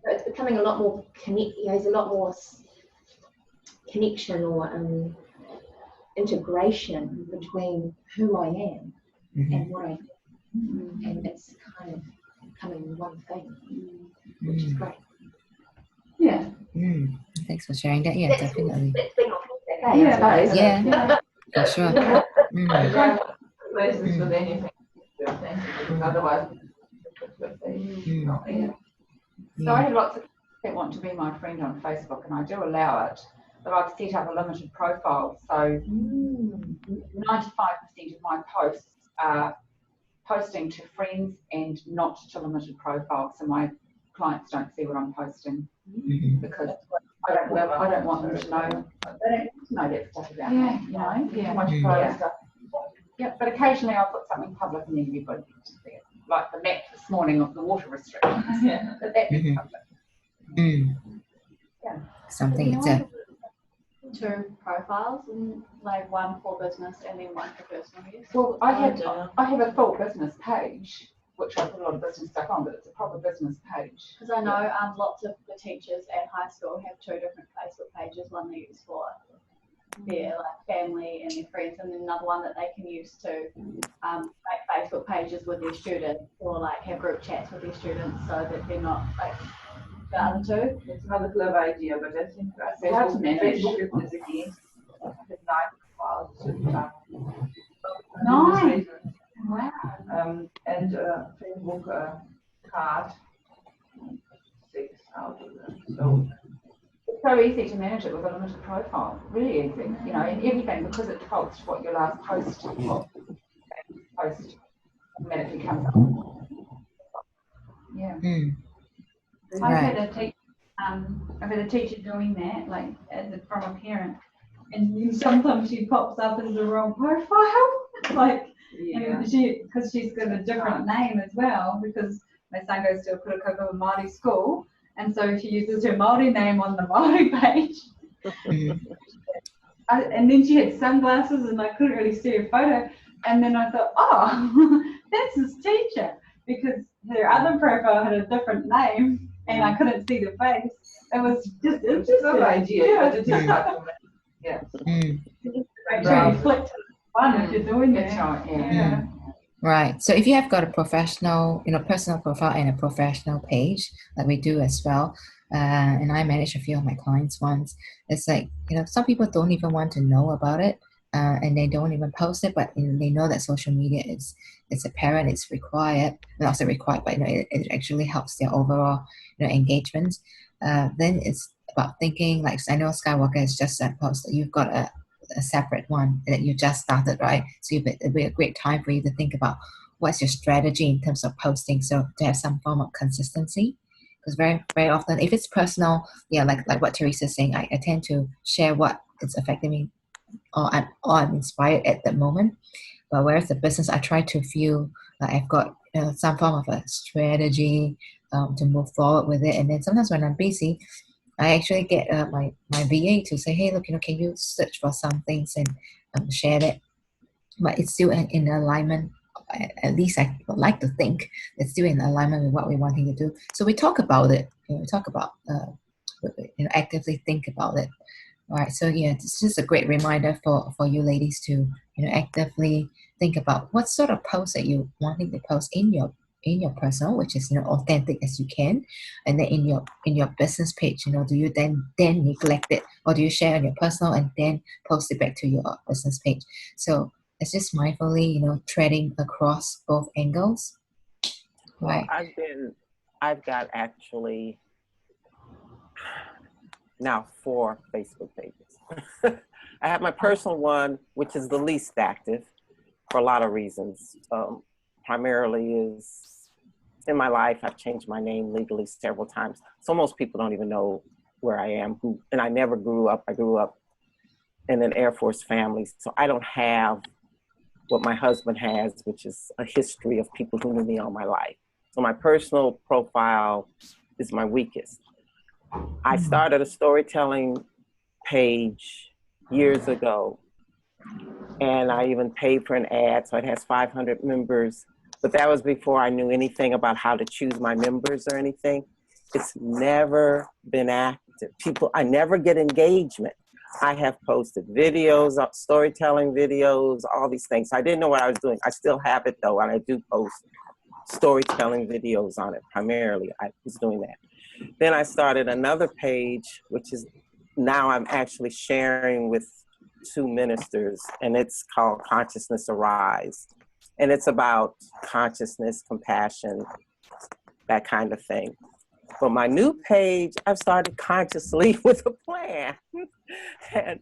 it's becoming a lot more there's a lot more connection or integration between who I am and what I do. And it's kind of becoming one thing, which is great. Yeah. Thanks for sharing that. Yeah, definitely. That's been my feedback, Yeah, for sure. Places with anything. Otherwise, So I have lots of people that want to be my friend on Facebook, and I do allow it, but I've set up a limited profile. So 95% of my posts are posting to friends and not to limited profile, so my clients don't see what I'm posting because I don't want them to know. They don't want to know that stuff about me, you know. Too much private stuff. Yeah, but occasionally I'll put something public and then everybody gets to see it. Like the map this morning of the water restrictions. But that is public. Something to 2 profiles, and like one for business and then one for personal use. Well, I have a full business page, which I put a lot of business stuff on, but it's a proper business page. Because I know lots of the teachers at high school have 2 different Facebook pages. One they use for their family and their friends, and then another one that they can use to make Facebook pages with their students or have group chats with their students, so that they're not the other 2. It's not a clever idea, but I think Facebook is against the 9 profiles. Nice. Wow. And Facebook card 6 out of them. So it's so easy to manage it with a limited profile. Really easy, you know, and everything because it defaults to what your last post automatically comes up. Yeah. I've had a teacher doing that, from a parent, and then sometimes she pops up as the wrong profile, because she's got a different name as well, because my son goes to a Putukoko Māori school, and so she uses her Māori name on the Māori page. And then she had sunglasses and I couldn't really see her photo, and then I thought, oh, that's his teacher, because her other profile had a different name and I couldn't see the face. It was just it's a good idea, but it is hard to manage. Make sure you flick to one if you're doing that. Right, Right. So if you have got a professional, personal profile and a professional page, like we do as well, and I manage a few of my clients once, it's some people don't even want to know about it, and they don't even post it, but they know that social media is apparent, it's required, not so required, but it actually helps their overall engagement. Then it's about thinking, like I know Skywalker has just posted, you've got a separate one that you just started, right? So it'll be a great time for you to think about what's your strategy in terms of posting, so to have some form of consistency. Because very, very often, if it's personal, like what Teresa's saying, I tend to share what is affecting me or I'm inspired at the moment. But whereas the business, I try to feel like I've got some form of a strategy to move forward with it. And then sometimes when I'm busy, I actually get my VA to say, hey, look, can you search for some things and share that? But it's still in alignment. At least I would like to think it's still in alignment with what we're wanting to do. So we talk about it. We talk about, actively think about it. All right. So yeah, it's just a great reminder for you ladies to actively think about what sort of post that you wanting to post in your personal, which is authentic as you can, and then in your business page, do you then neglect it, or do you share on your personal and then post it back to your business page? So it's just mindfully, treading across both angles. Right. Well, I've got actually now 4 Facebook pages. I have my personal one, which is the least active for a lot of reasons. Primarily is in my life, I've changed my name legally several times. So most people don't even know where I am. And I never grew up. I grew up in an Air Force family. So I don't have what my husband has, which is a history of people who knew me all my life. So my personal profile is my weakest. I started a storytelling page years ago, and I even paid for an ad, so it has 500 members, but that was before I knew anything about how to choose my members or anything. It's never been active. I never get engagement. I have posted videos, storytelling videos, all these things. I didn't know what I was doing. I still have it though, and I do post storytelling videos on it primarily. I was doing that. Then I started another page, which is now I'm actually sharing with 2 ministers, and it's called Consciousness Arise. And it's about consciousness, compassion, that kind of thing. But my new page, I've started consciously with a plan. And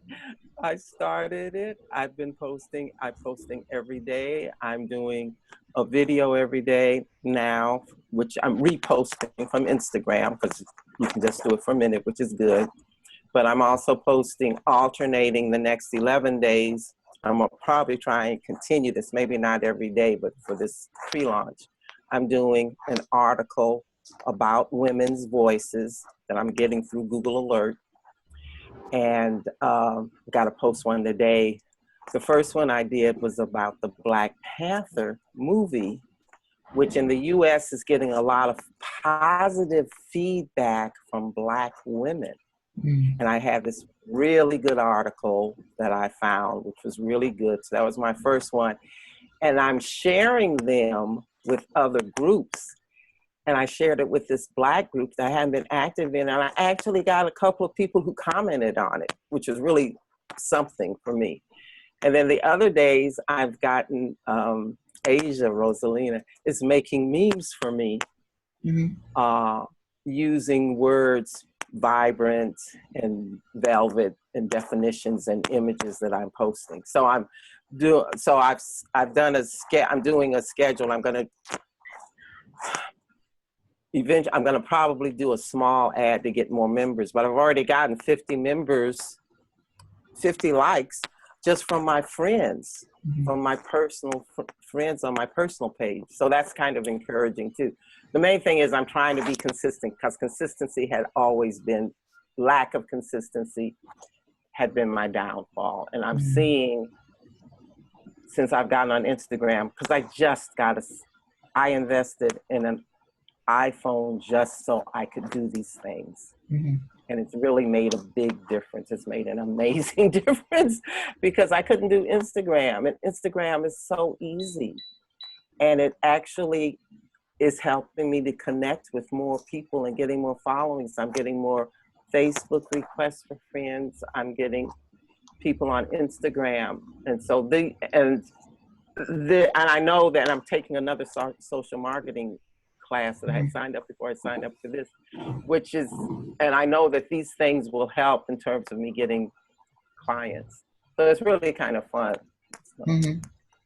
I started it. I'm posting every day. I'm doing a video every day now, which I'm reposting from Instagram, because you can just do it for a minute, which is good. But I'm also posting, alternating the next 11 days. I'm gonna probably try and continue this, maybe not every day, but for this pre-launch, I'm doing an article about women's voices that I'm getting through Google Alert. And got to post one today. The first one I did was about the Black Panther movie, which in the US is getting a lot of positive feedback from Black women. And I had this really good article that I found, which was really good. So that was my first one. And I'm sharing them with other groups. And I shared it with this Black group that I hadn't been active in. And I actually got a couple of people who commented on it, which was really something for me. And then the other days I've gotten Asia, Rosalina, is making memes for me, using words vibrant and velvet and definitions and images that I'm posting. So I'm doing a schedule. I'm going to probably do a small ad to get more members, but I've already gotten 50 members, 50 likes just from my friends, from my personal friends on my personal page. So that's kind of encouraging too. The main thing is I'm trying to be consistent, because consistency had always been, lack of consistency had been my downfall. And I'm seeing, since I've gotten on Instagram, because I invested in an iPhone just so I could do these things. And it's really made a big difference. It's made an amazing difference, because I couldn't do Instagram. And Instagram is so easy. And it actually is helping me to connect with more people and getting more followings. I'm getting more Facebook requests for friends. I'm getting people on Instagram. And so and I know that I'm taking another social marketing class that I had signed up before I signed up for this, and I know that these things will help in terms of me getting clients. So it's really kind of fun. So.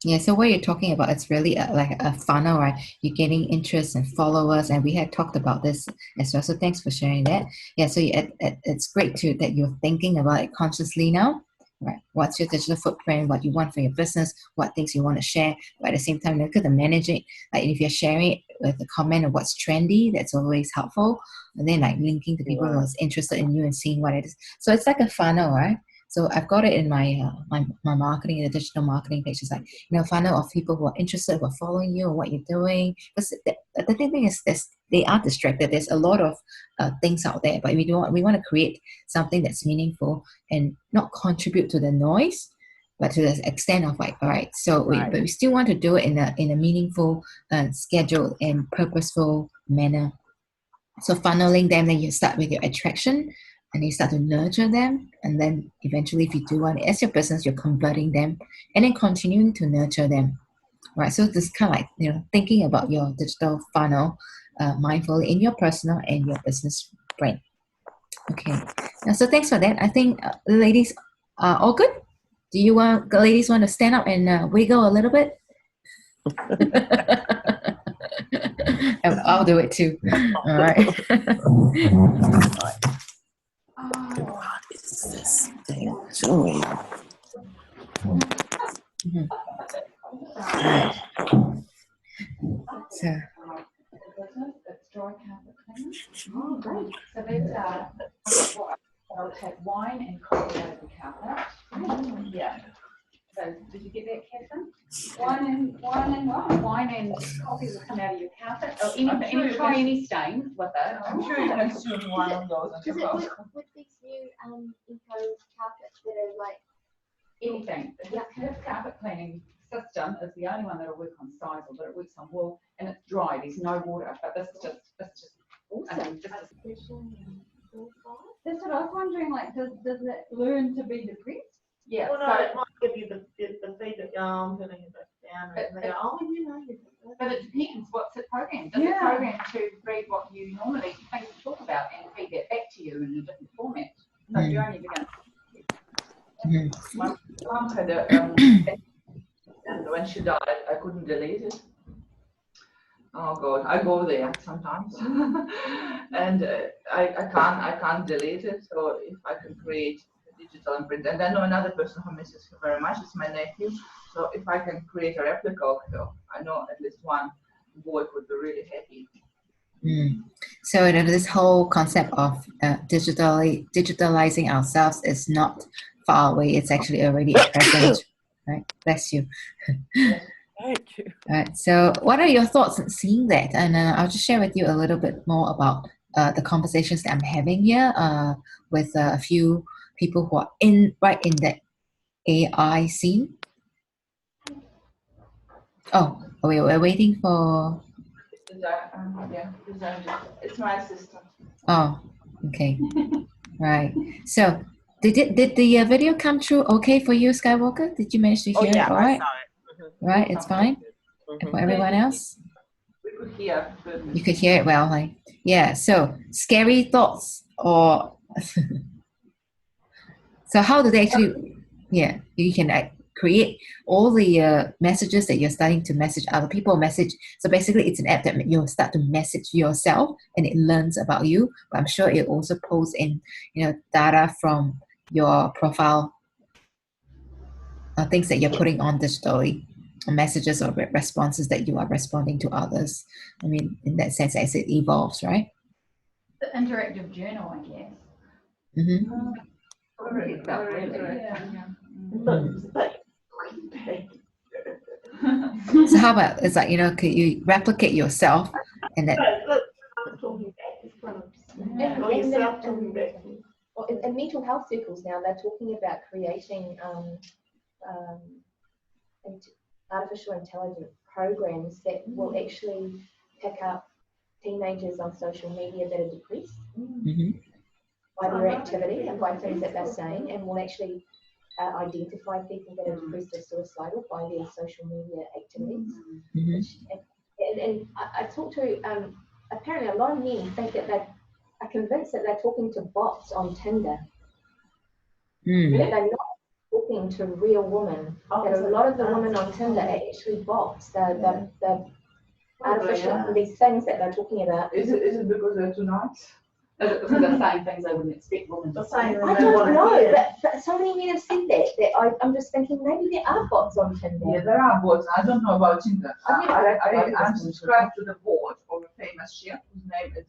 Yeah, so what you're talking about, it's really like a funnel, right? You're getting interest and followers, and we had talked about this as well. So thanks for sharing that. Yeah, so it's great too that you're thinking about it consciously now. right? What's your digital footprint? What you want for your business? What things you want to share? But at the same time, look at the managing. Like if you're sharing it with a comment of what's trendy, that's always helpful. And then like linking to people who are interested in you and seeing what it is. So it's like a funnel, right? So I've got it in my my marketing, the digital marketing page. It's like, you know, funnel of people who are interested, who are following you, or what you're doing. Because the thing is, they are distracted. There's a lot of things out there, but we want to create something that's meaningful and not contribute to the noise, but to the extent of like, all right. So but we still want to do it in a meaningful, scheduled, and purposeful manner. So funneling them, then you start with your attraction, and you start to nurture them, and then eventually, if you do want it as your business, you're converting them, and then continuing to nurture them, right? So this kind of like, you know, thinking about your digital funnel mindfully in your personal and your business brain. Okay, so thanks for that. I think ladies are all good. Do you ladies want to stand up and wiggle a little bit? I'll do it too. All right. What is this thing doing? Right. So, It's dry carpet cleaner. Oh, great. So that's I'll take wine and coffee out of the carpet. Yeah. So did you get that, Catherine? Wine and coffee will come out of your carpet. Or try any stain with it. I'm sure you can soon one of those. Does it with these new eco carpets that are like Anything. This carpet cleaning system is the only one that'll work on size, or that it works on wool, and it's dry. There's no water, but this is just awesome? That's what I was wondering, like, does it learn to be depressed? Yeah. Well, no, it might give you the feedback, I'm putting it back down, and they go, oh, you know, you do But it depends. What's it programmed? Does it program to read what you normally think to talk about and feed that back to you in a different format? So you're only going My mom had and when she died, I couldn't delete it. Oh God, I go there sometimes, and I can't delete it. So if I can create a digital imprint, and I know another person who misses her very much, it's my nephew. So if I can create a replica of her, I know at least one boy would be really happy. So this whole concept of digitalizing ourselves is not far away. It's actually already present, right? Bless you. Thank you. All right. So what are your thoughts on seeing that? And I'll just share with you a little bit more about the conversations that I'm having here with a few people who are right in that AI scene. Oh, we're waiting for... It's my assistant. Oh, okay. Right. So did the video come through okay for you, Skywalker? Did you manage to hear it all right? I saw it. Right, it's fine. And for everyone else? We could hear. You could hear it well, like, yeah. So scary thoughts, or so how do they actually? Yeah, you can create all the messages that you're starting to message other people. So basically, it's an app that you'll start to message yourself, and it learns about you. But I'm sure it also pulls in, data from your profile, things that you're putting on digitally, messages or responses that you are responding to others. I mean, in that sense, as it evolves, right? The interactive journal, I guess. Mm-hmm. So how about, it's like, could you replicate yourself and that? In mental health circles now, they're talking about creating artificial intelligence programs that will actually pick up teenagers on social media that are depressed by their activity and by things that they're saying, and will actually identify people that are depressed or suicidal by their social media activities. And I talked to, apparently a lot of men think that they are convinced that they're talking to bots on Tinder. That they're not talking to real women. That a lot of the women on Tinder are actually bots. They're artificial, these things that they're talking about. Is it because they're too nice? Is it because they're saying things they wouldn't expect women to The say? same I don't know, but so many men have said that I'm just thinking maybe there are bots on Tinder. Yeah, there are boards. I don't know about Tinder. I've never heard of it. I'm subscribed to the board of a famous chef whose name is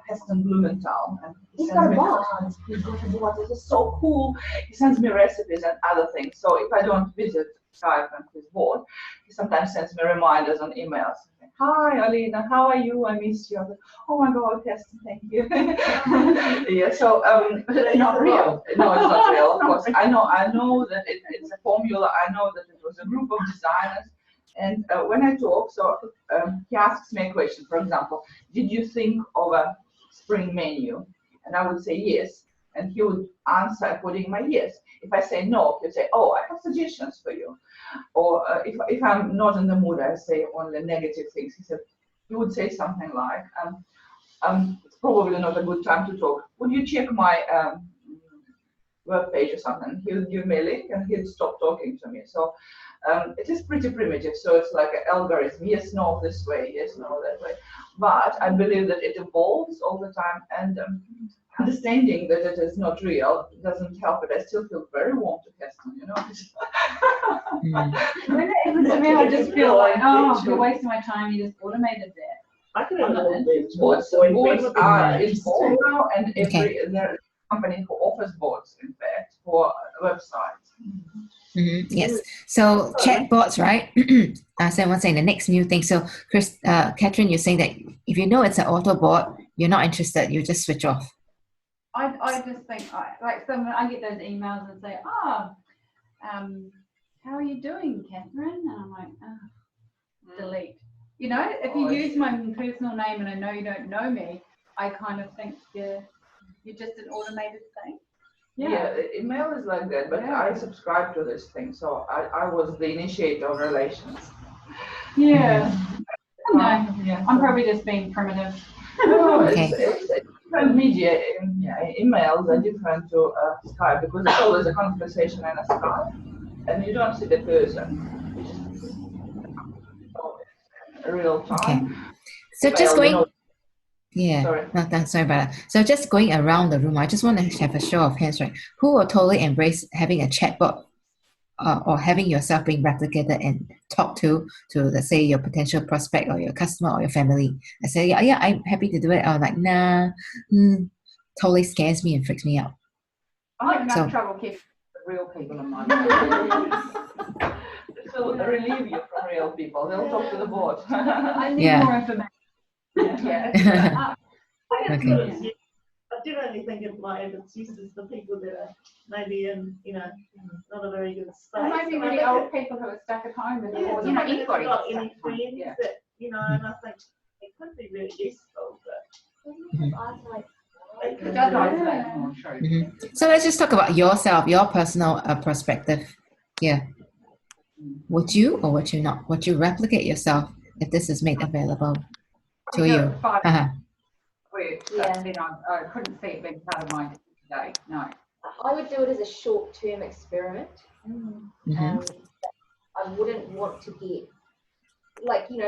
Heston Blumenthal. And He's got a bot. He's got a bot. This is so cool. He sends me recipes and other things. So if I don't visit Skype and his board, he sometimes sends me reminders on emails. Hi, Alina, how are you? I missed you. I'm like, oh my God, Heston, thank you. Yeah, so It's not real. No, it's not real. Of course, I know that it's a formula. I know that it was a group of designers. And when I talk, he asks me a question. For example, did you think of a spring menu? And I would say yes. And he would answer according my yes. If I say no, he'd say, oh, I have suggestions for you. Or if I'm not in the mood, I say only negative things. He would say something like, it's probably not a good time to talk. Would you check my web page or something? He'll give me a link and he'll stop talking to me. So it is pretty primitive. So it's like an algorithm. Yes, no, this way. Yes, no, that way. But I believe that it evolves all the time. And understanding that it is not real doesn't help it. I still feel very warm to Heston, you know. When it happens to me, I just feel like, oh, you're wasting my time. You just automated that. I can have a little bit. Boards are involved now, and Okay. there is a company who offers boards, in fact, for websites. Yes. So chatbots, right? Someone's saying the next new thing. So, Catherine, you're saying that if you know it's an auto bot, you're not interested. You just switch off. I just think, like, I get those emails and say, how are you doing, Catherine? And I'm like, delete. You know, if you use my personal name and I know you don't know me, I kind of think you're just an automated thing. Yeah, email is like that, but I subscribe to this thing, so I was the initiator of relations. Yeah. No, Yeah. I'm probably just being primitive. No, Okay. it's different media. Emails are different to Skype because it's always a conversation and a Skype, and you don't see the person. Real time. Okay. So just Email, going. Yeah. Sorry. No, sorry about that. So just going around the room, I just want to have a show of hands, right? Who will totally embrace having a chatbot or having yourself being replicated and talked to, let's say, your potential prospect or your customer or your family? I say, yeah, I'm happy to do it. I'm like, nah, totally scares me and freaks me out. I have enough trouble keeping the real people in my life. This will relieve you from real people. They'll talk to the bot. I need more information. Yeah. Okay. I generally think of my evidence uses the people that are maybe in, not a very good state. Or maybe really old people who are stuck at home and Yeah, or, anybody got that's any stuck at home. friends Yeah. that, and I think it could be really useful, but It does isolate more, true. So let's just talk about yourself, your personal perspective. Yeah. Would you or would you not? Would you replicate yourself if this is made available to you? Then I couldn't see it being part of my day. No. I would do it as a short-term experiment. I wouldn't want to get,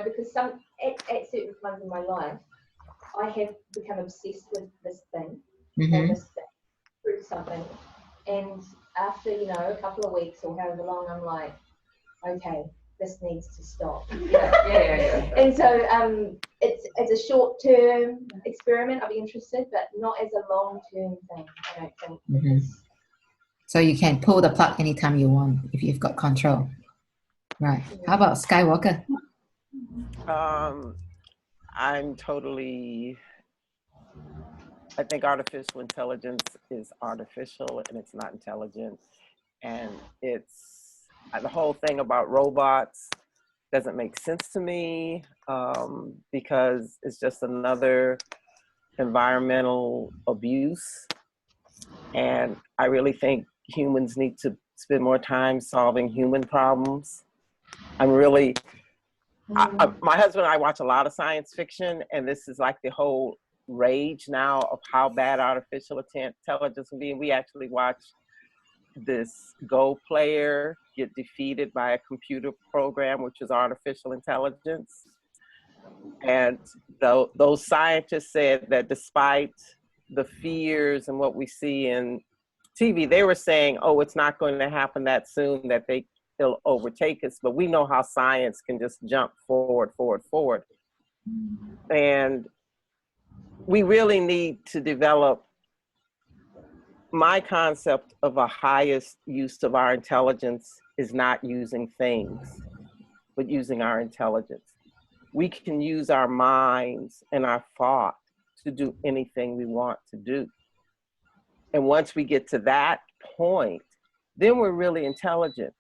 because at certain times in my life, I have become obsessed with this thing or this thing through something. And after, a couple of weeks or however long, I'm like, okay, this needs to stop. Yeah. And so it's a short-term experiment. I'd be interested, but not as a long-term thing, I don't think. So you can pull the plug anytime you want if you've got control. Right. How about Skywalker? I think artificial intelligence is artificial and it's not intelligent. And the whole thing about robots doesn't make sense to me because it's just another environmental abuse. And I really think humans need to spend more time solving human problems. My husband and I watch a lot of science fiction, and this is like the whole rage now of how bad artificial intelligence can be. And we actually watched this Go player get defeated by a computer program, which is artificial intelligence. And those scientists said that despite the fears and what we see in TV, they were saying, oh, it's not going to happen that soon, that they'll overtake us. But we know how science can just jump forward. And we really need to develop my concept of a highest use of our intelligence is not using things, but using our intelligence. We can use our minds and our thought to do anything we want to do. And once we get to that point, then we're really intelligent.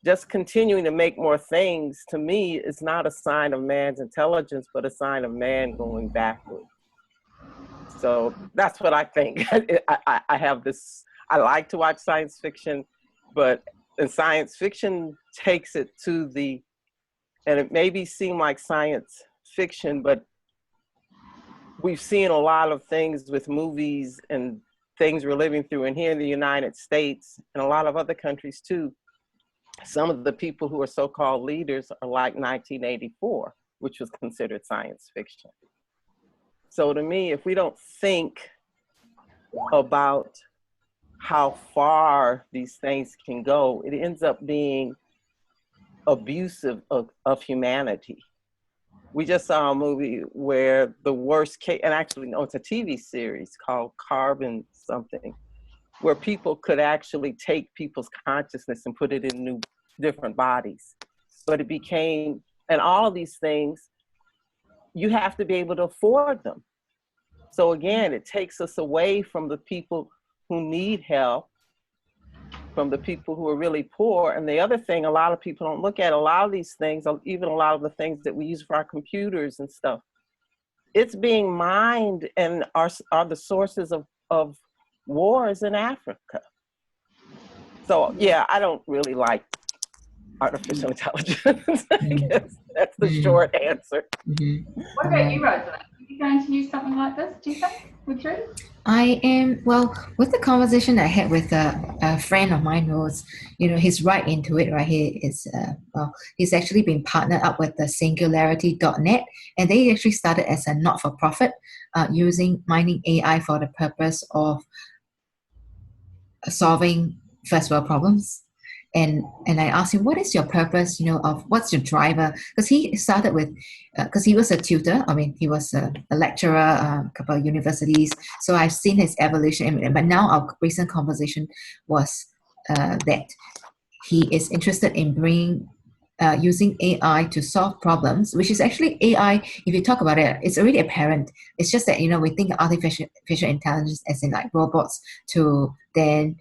Just continuing to make more things, to me, is not a sign of man's intelligence, but a sign of man going backward. So that's what I think. I have this, I like to watch science fiction, but science fiction takes it to the, and it maybe seem like science fiction, but we've seen a lot of things with movies and things we're living through. And here in the United States and a lot of other countries too, some of the people who are so-called leaders are like 1984, which was considered science fiction. So to me, if we don't think about how far these things can go, it ends up being abusive of humanity. We just saw a movie where the worst case, and actually, no, it's a TV series called Carbon something, where people could actually take people's consciousness and put it in different bodies. But it became, and all of these things, you have to be able to afford them. So again, it takes us away from the people who need help, from the people who are really poor. And the other thing a lot of people don't look at, a lot of these things, even a lot of the things that we use for our computers and stuff, it's being mined and are the sources of wars in Africa. So yeah, I don't really like artificial intelligence. I guess that's the short answer. What about you, Rosalind? Are you going to use something like this, do you think? Would you? I am, well, with the conversation I had with a friend of mine who's, he's right into it, right? He is, he's actually been partnered up with the singularity.net, and they actually started as a not-for-profit mining AI for the purpose of solving first world problems. And I asked him, what is your purpose, of what's your driver? Because he started with, because he was a tutor. I mean, he was a lecturer, a couple of universities. So I've seen his evolution. But now our recent conversation was that he is interested in bringing, using AI to solve problems, which is actually AI, if you talk about it, it's already apparent. It's just that, we think of artificial intelligence as in like robots to then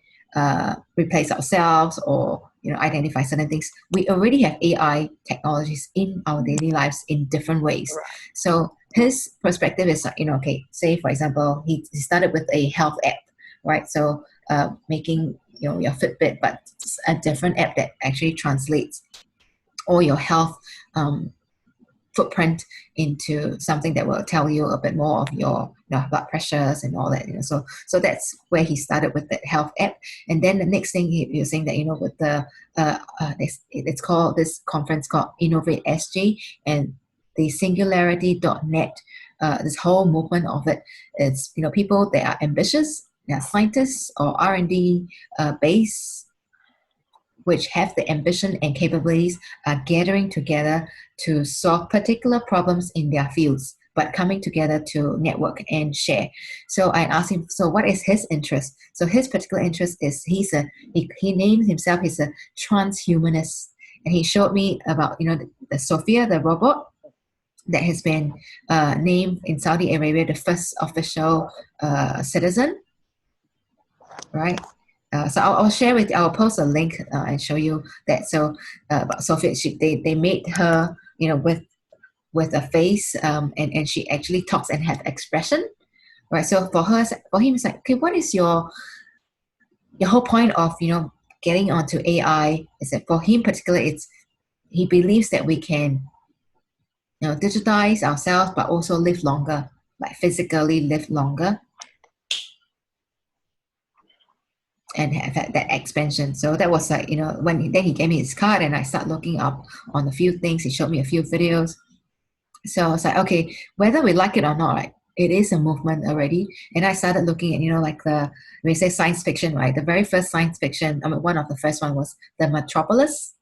replace ourselves or identify certain things. We already have AI technologies in our daily lives in different ways. Right. So his perspective is okay, say for example, he started with a health app, right? So making your Fitbit, but a different app that actually translates all your health footprint into something that will tell you a bit more of your blood pressures and all that. So that's where he started with the health app. And then the next thing he was saying that with the it's called, this conference called Innovate SG, and the singularity.net, this whole movement of it is people that are ambitious, they are scientists or R&D based, which have the ambition and capabilities, are gathering together to solve particular problems in their fields, but coming together to network and share. So I asked him, so what is his interest? So his particular interest is he named himself, he's a transhumanist. And he showed me about, the Sophia, the robot that has been named in Saudi Arabia the first official citizen, right? So I'll share with you, I'll post a link and show you that. So Sophia, they made her, with a face, and she actually talks and has expression, right? So for him, it's like, okay, what is your whole point of, getting onto AI? Is that for him particularly, he believes that we can, digitize ourselves, but also live longer, like physically live longer, and have that expansion. So that was like, then he gave me his card and I started looking up on a few things. He showed me a few videos. So I was like, okay, whether we like it or not, right, it is a movement already. And I started looking at, like when we say science fiction, right? The very first science fiction, I mean, one of the first one was the Metropolis.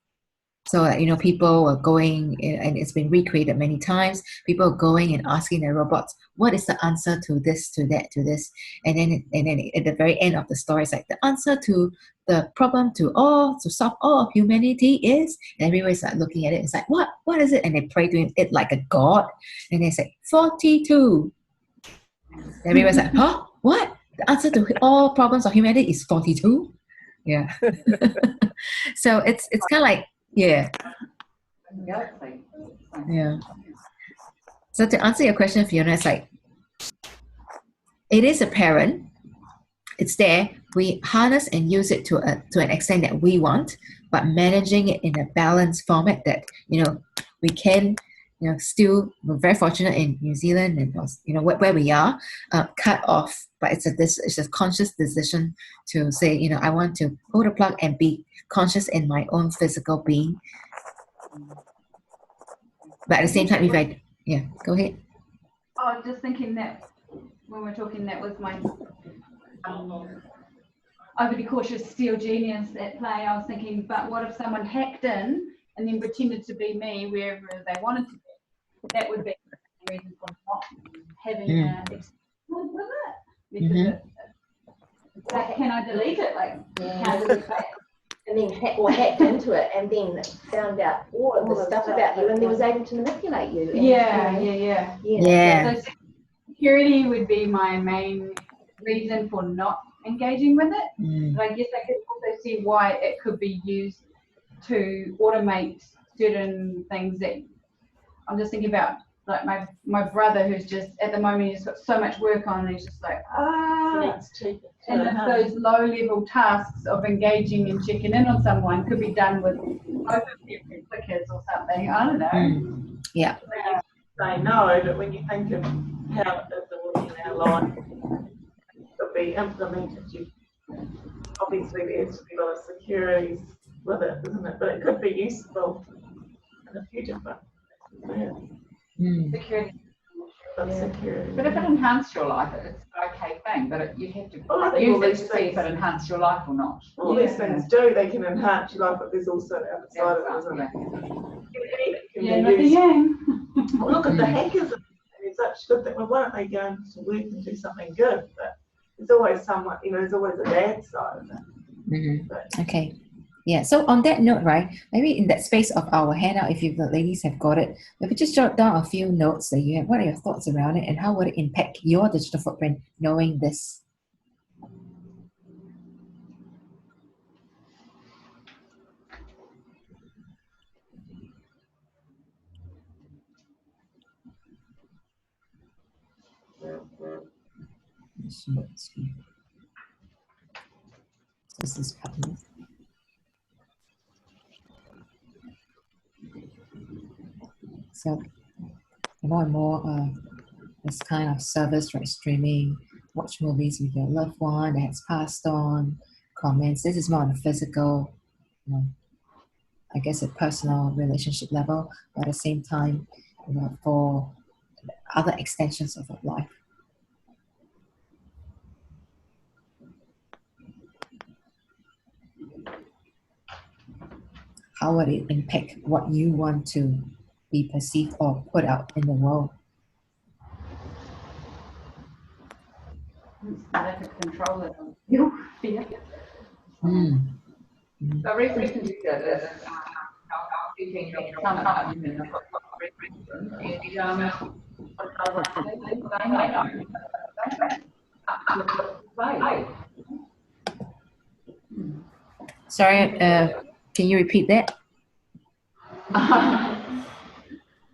So, people were going, and it's been recreated many times. People are going and asking their robots, what is the answer to this, to that, to this? And then at the very end of the story, it's like the answer to the problem to solve all of humanity is, and everybody's like looking at it. It's like, what is it? And they pray to it like a god. And they say, 42. Everybody's like, huh? What? The answer to all problems of humanity is 42? Yeah. So it's kind of like, yeah. Yeah. So to answer your question, Fiona, it's like, it is apparent, it's there. We harness and use it to an extent that we want, but managing it in a balanced format that, we can, still, we're very fortunate in New Zealand and, where we are, cut off. But it's a conscious decision to say, I want to pull the plug and be conscious in my own physical being. But at the same time, go ahead. I was just thinking that when we're talking, that was my overly cautious steel genius at play. I was thinking, but what if someone hacked in and then pretended to be me wherever they wanted to be? That would be a reason for not having an experience with it. Because can I delete it? Like, can I delete that? And then hacked into it, and then found out all of the stuff about you, and then was able to manipulate you. And, Yeah. So security would be my main reason for not engaging with it. But I guess I could also see why it could be used to automate certain things that I'm just thinking about, like my brother, who's just at the moment, he's got so much work on, and he's just like, and if those low level tasks of engaging and checking in on someone could be done with both of their clickers or something, I don't know. Yeah. Say no, but when you think of how it's already in our life, it'll be implemented. Obviously, there's to be a lot of securities with it, isn't it? But it could be useful in a few different ways. Security. Security. But if it enhanced your life, it's an okay thing. But you have to I think use it to see if it enhanced your life or not. All these things do, they can enhance your life, but there's also the other side of it, isn't it? Well, look at the hackers. It's such good that, well, why don't they go to work and do something good? But there's always someone, there's always a bad side of it. Okay. Yeah. So on that note, right, maybe in that space of our handout, if the ladies have got it, maybe just jot down a few notes that you have. What are your thoughts around it, and how would it impact your digital footprint knowing this? This is pattern. So more and more this kind of service, right, streaming, watch movies with your loved one that has passed on, comments. This is more on a physical, I guess a personal relationship level, but at the same time, for other extensions of our life. How would it impact what you want to be perceived or put out in the world? Started to control it. You fear. The reason we can do that is speaking of some and Sorry, can you repeat that?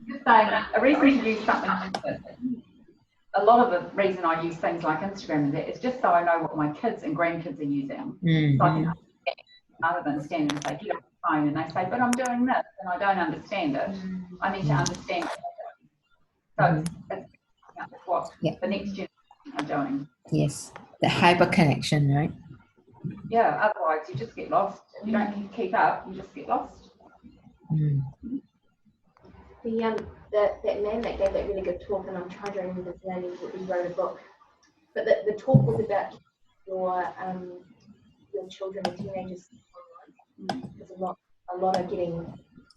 Just saying, a reason to use something like this. A lot of the reason I use things like Instagram is just so I know what my kids and grandkids are using. So I can rather than stand and say, get off the phone, and they say, but I'm doing this, and I don't understand it. I need to understand it. So it's what the next generation are doing. Yes, the hyper connection, right? Yeah, otherwise you just get lost. If you don't keep up, you just get lost. The that man that gave that really good talk, and I'm trying to remember his name, he wrote a book, but the talk was about your children and teenagers online, because a lot are getting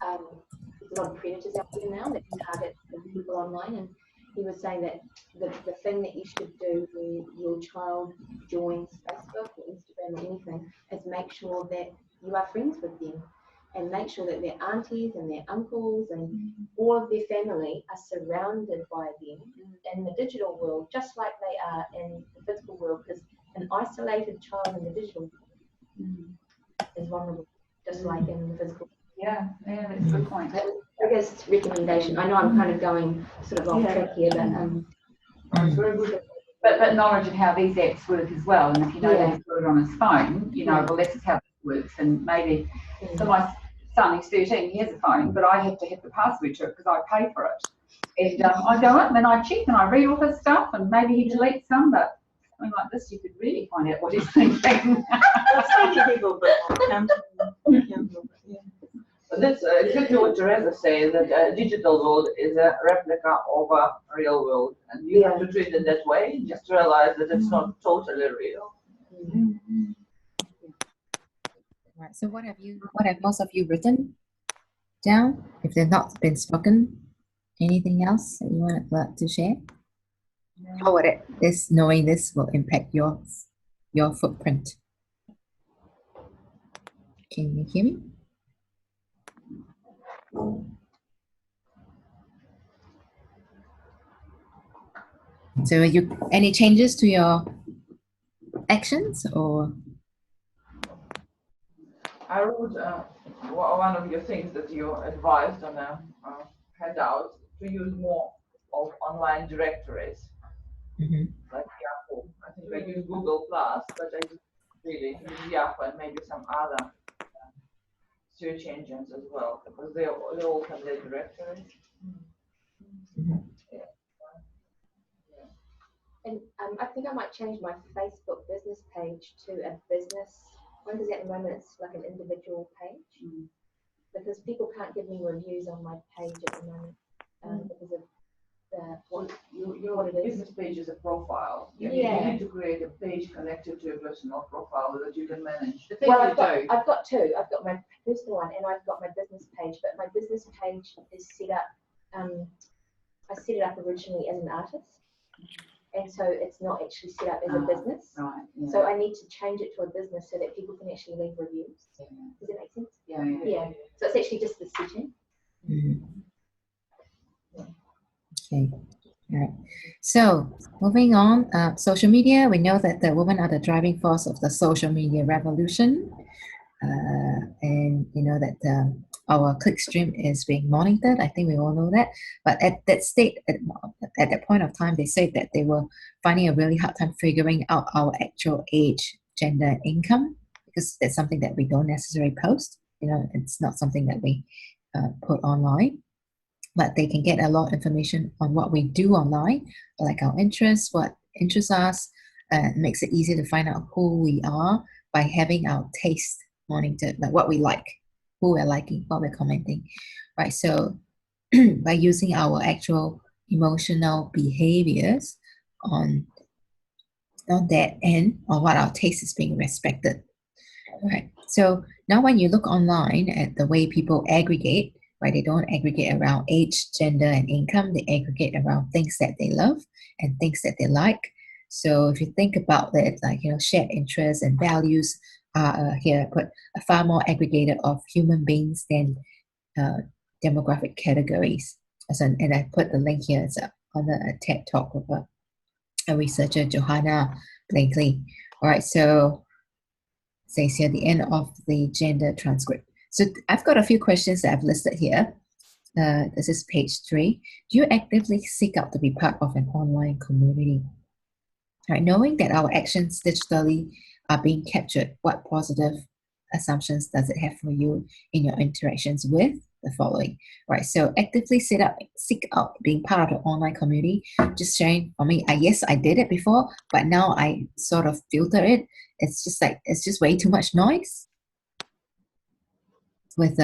there's a lot of predators out there now that can target the people online, and he was saying that the thing that you should do when your child joins Facebook or Instagram or anything is make sure that you are friends with them, and make sure that their aunties and their uncles and all of their family are surrounded by them in the digital world, just like they are in the physical world, because an isolated child in the digital world is vulnerable, just like in the physical. Yeah, that's a good point. Biggest recommendation. I know I'm kind of going sort of off track here, but Very good. But knowledge of how these apps work as well, and if you know that he's got it on his phone, you know, well, this is how this works, and maybe. So my son, he's 13, he has a phone, but I have to have the password to it because I pay for it. And I go in and I check and I read all his stuff, and maybe he deletes some, but something like this, you could really find out what he's thinking. Some people, but accountable. Yeah. That's exactly what Teresa says, that digital world is a replica of a real world. And you have to treat it that way, just realize that it's not totally real. Right. So what have most of you written down? If they've not been spoken, anything else that you want to share? How would knowing this will impact your footprint? Can you hear me? So any changes to your actions or? I wrote one of your things that you advised on a handout to use more of online directories, like Yahoo. I think I use Google Plus, but I just really use Yahoo and maybe some other search engines as well, because they all have their directories. And I think I might change my Facebook business page to a business one, because at the moment it's like an individual page, because people can't give me reviews on my page at the moment because of Your business page is a profile. You need to create a page connected to your personal profile that you can manage. Well, I've got two. I've got my personal one and I've got my business page, but my business page is set up. I set it up originally as an artist, and so it's not actually set up as a business. Right. Yeah. So I need to change it to a business so that people can actually leave reviews. Yeah. Does that make sense? Yeah. So it's actually just the setting. Okay. All right. So moving on, social media. We know that the women are the driving force of the social media revolution, and you know that our clickstream is being monitored. I think we all know that. But at that that point of time, they said that they were finding a really hard time figuring out our actual age, gender, and income, because that's something that we don't necessarily post. You know, it's not something that we put online. But they can get a lot of information on what we do online, like our interests, what interests us. It makes it easier to find out who we are by having our taste monitored, like what we like, who we're liking, what we're commenting, right? So by using our actual emotional behaviors on that end, or what our taste is being respected, right? So now when you look online at the way people aggregate, right? They don't aggregate around age, gender, and income. They aggregate around things that they love and things that they like. So if you think about that, like, you know, shared interests and values are here I put a far more aggregator of human beings than demographic categories. And I put the link here. It's on a TED Talk with a researcher, Johanna Blakely. All right, so it says here the end of the gender transcript. So I've got a few questions that I've listed here. This is page 3. Do you actively seek out to be part of an online community? Right, knowing that our actions digitally are being captured, what positive assumptions does it have for you in your interactions with the following? Right, so actively seek out being part of the online community. Just sharing for me, yes, I did it before, but now I sort of filter it. It's just way too much noise. With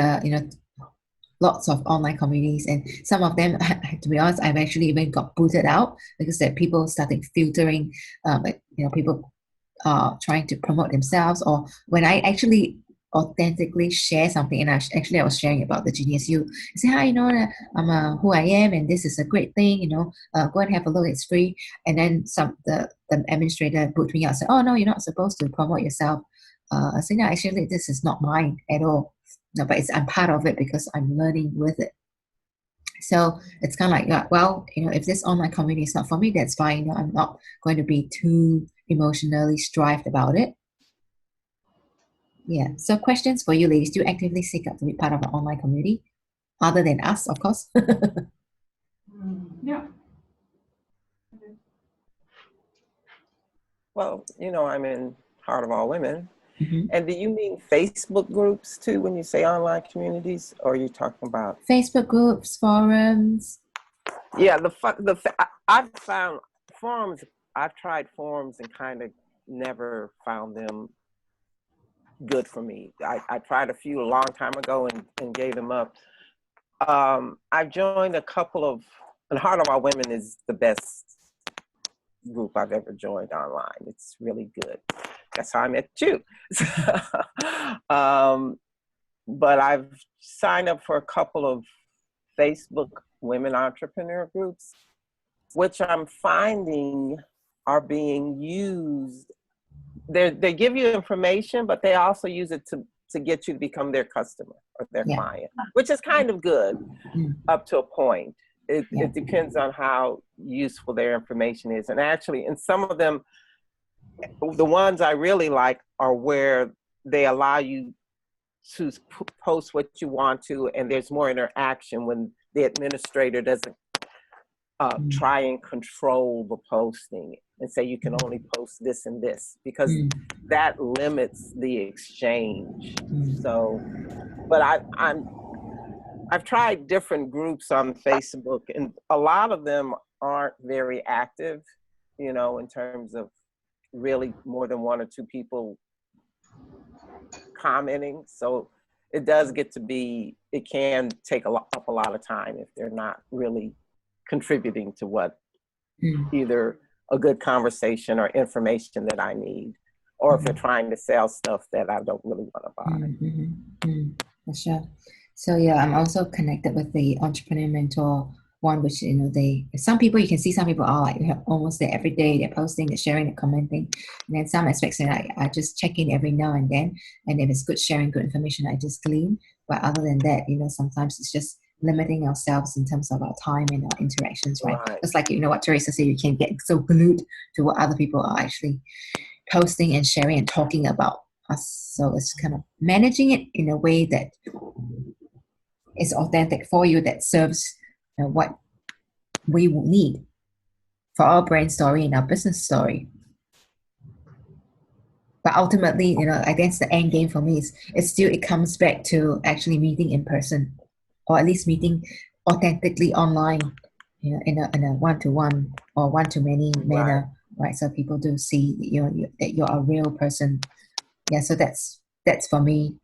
lots of online communities, and some of them, to be honest, I've actually even got booted out because that people started filtering, people trying to promote themselves, or when I actually authentically share something, and I was sharing about the Genius You. I say, hi, I'm who I am, and this is a great thing, go and have a look, it's free. And then the administrator put me out and said, oh no, you're not supposed to promote yourself. I said, no, actually this is not mine at all. No, but I'm part of it because I'm learning with it. So it's kind of like, well, if this online community is not for me, that's fine. I'm not going to be too emotionally strived about it. Yeah. So questions for you ladies. Do you actively seek out to be part of an online community? Other than us, of course. Yeah. Well, I'm in Heart of All Women. Mm-hmm. And do you mean Facebook groups too when you say online communities, or are you talking about Facebook groups, forums? Yeah, I've found forums. I've tried forums and kind of never found them good for me. I tried a few a long time ago and gave them up. I've joined a couple of, and Heart of Our Women is the best group I've ever joined online. It's really good. That's how I met you. But I've signed up for a couple of Facebook women entrepreneur groups, which I'm finding are being used. They give you information, but they also use it to get you to become their customer or their client, which is kind of good up to a point. It depends on how useful their information is. And actually, in some of them, the ones I really like are where they allow you to post what you want to, and there's more interaction when the administrator doesn't try and control the posting and say you can only post this and this, because that limits the exchange. So, but I've tried different groups on Facebook, and a lot of them aren't very active, in terms of really more than one or two people commenting. So it does get to be, it can take up a lot of time if they're not really contributing to what either a good conversation or information that I need, or if they're trying to sell stuff that I don't really want to buy. For sure. So yeah, I'm also connected with the Entrepreneur Mentor one, which some people you can see, some people are like almost there every day. They're posting, they're sharing, they're commenting, and then some aspects that I just check in every now and then, and if it's good sharing, good information, I just glean. But other than that, sometimes it's just limiting ourselves in terms of our time and our interactions, right? It's like what Teresa said, you can get so glued to what other people are actually posting and sharing and talking about us. So it's kind of managing it in a way that is authentic for you, that serves what we will need for our brand story and our business story. But ultimately, I guess the end game for me is it comes back to actually meeting in person, or at least meeting authentically online, in a one-to-one or one-to-many manner, right? So people do see that you're a real person. Yeah, so that's for me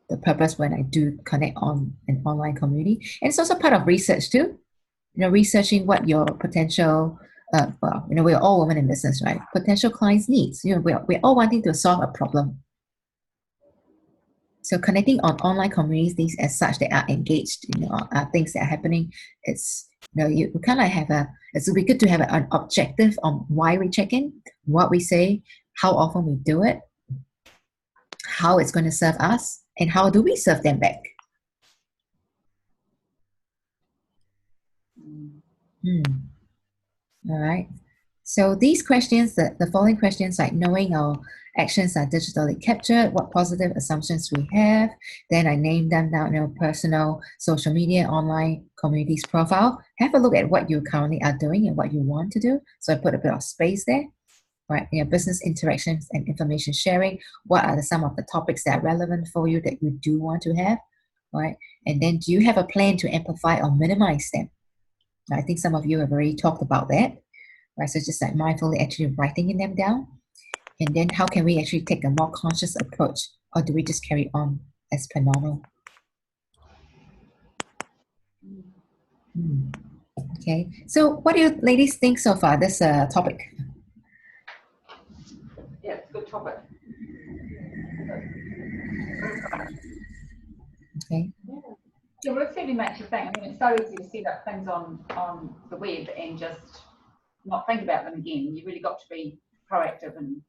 the purpose when I do connect on an online community. And it's also part of research too, researching what your potential, we're all women in business, right? Potential clients' needs. We're all wanting to solve a problem. So connecting on online communities as such that are engaged, things that are happening, it's, you kind of have it's be good to have an objective on why we check in, what we say, how often we do it, how it's going to serve us, and how do we serve them back. All right. So these questions, the following questions, like knowing our actions are digitally captured, what positive assumptions we have, then I name them down, personal, social media, online communities profile. Have a look at what you currently are doing and what you want to do. So I put a bit of space there. Right, business interactions and information sharing. What are some of the topics that are relevant for you that you do want to have, right? And then do you have a plan to amplify or minimize them? I think some of you have already talked about that, right? So just like mindfully actually writing them down. And then how can we actually take a more conscious approach, or do we just carry on as per normal? Okay. So what do you ladies think so far, this topic? Yeah, it's a good topic. Okay. Yeah, well, it certainly makes you think. I mean, it's so easy to set up things on the web and just not think about them again. You really got to be proactive and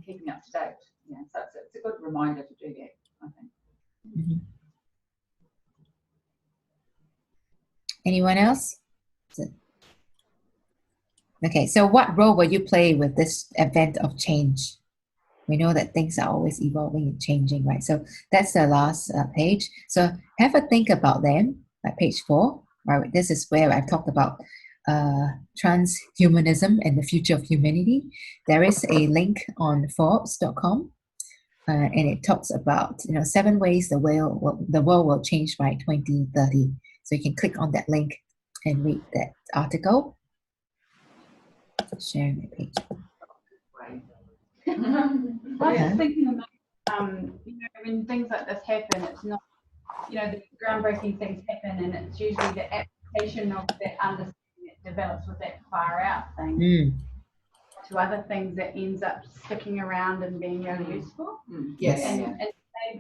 keeping up to date. Yeah, so it's a good reminder to do that, I think. Anyone else? Okay, so what role will you play with this advent of change? We know that things are always evolving and changing, right? So that's the last page. So have a think about them, like page 4. Right, this is where I've talked about transhumanism and the future of humanity. There is a link on Forbes.com, and it talks about 7 ways the world will change by 2030. So you can click on that link and read that article. Share my page. I was just thinking about, when things like this happen, it's not, the groundbreaking things happen, and it's usually the application of that understanding that develops with that far out thing to other things that ends up sticking around and being really useful. Yes. And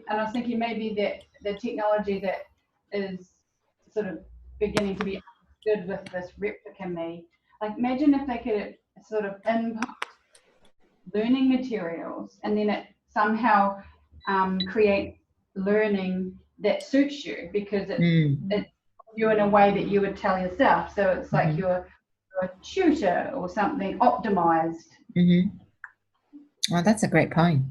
I was thinking maybe that the technology that is sort of beginning to be understood with this replica me, like imagine if they could sort of input learning materials and then it somehow create learning that suits you because it's you in a way that you would tell yourself. So it's like you're a tutor or something optimized. Oh, that's a great point.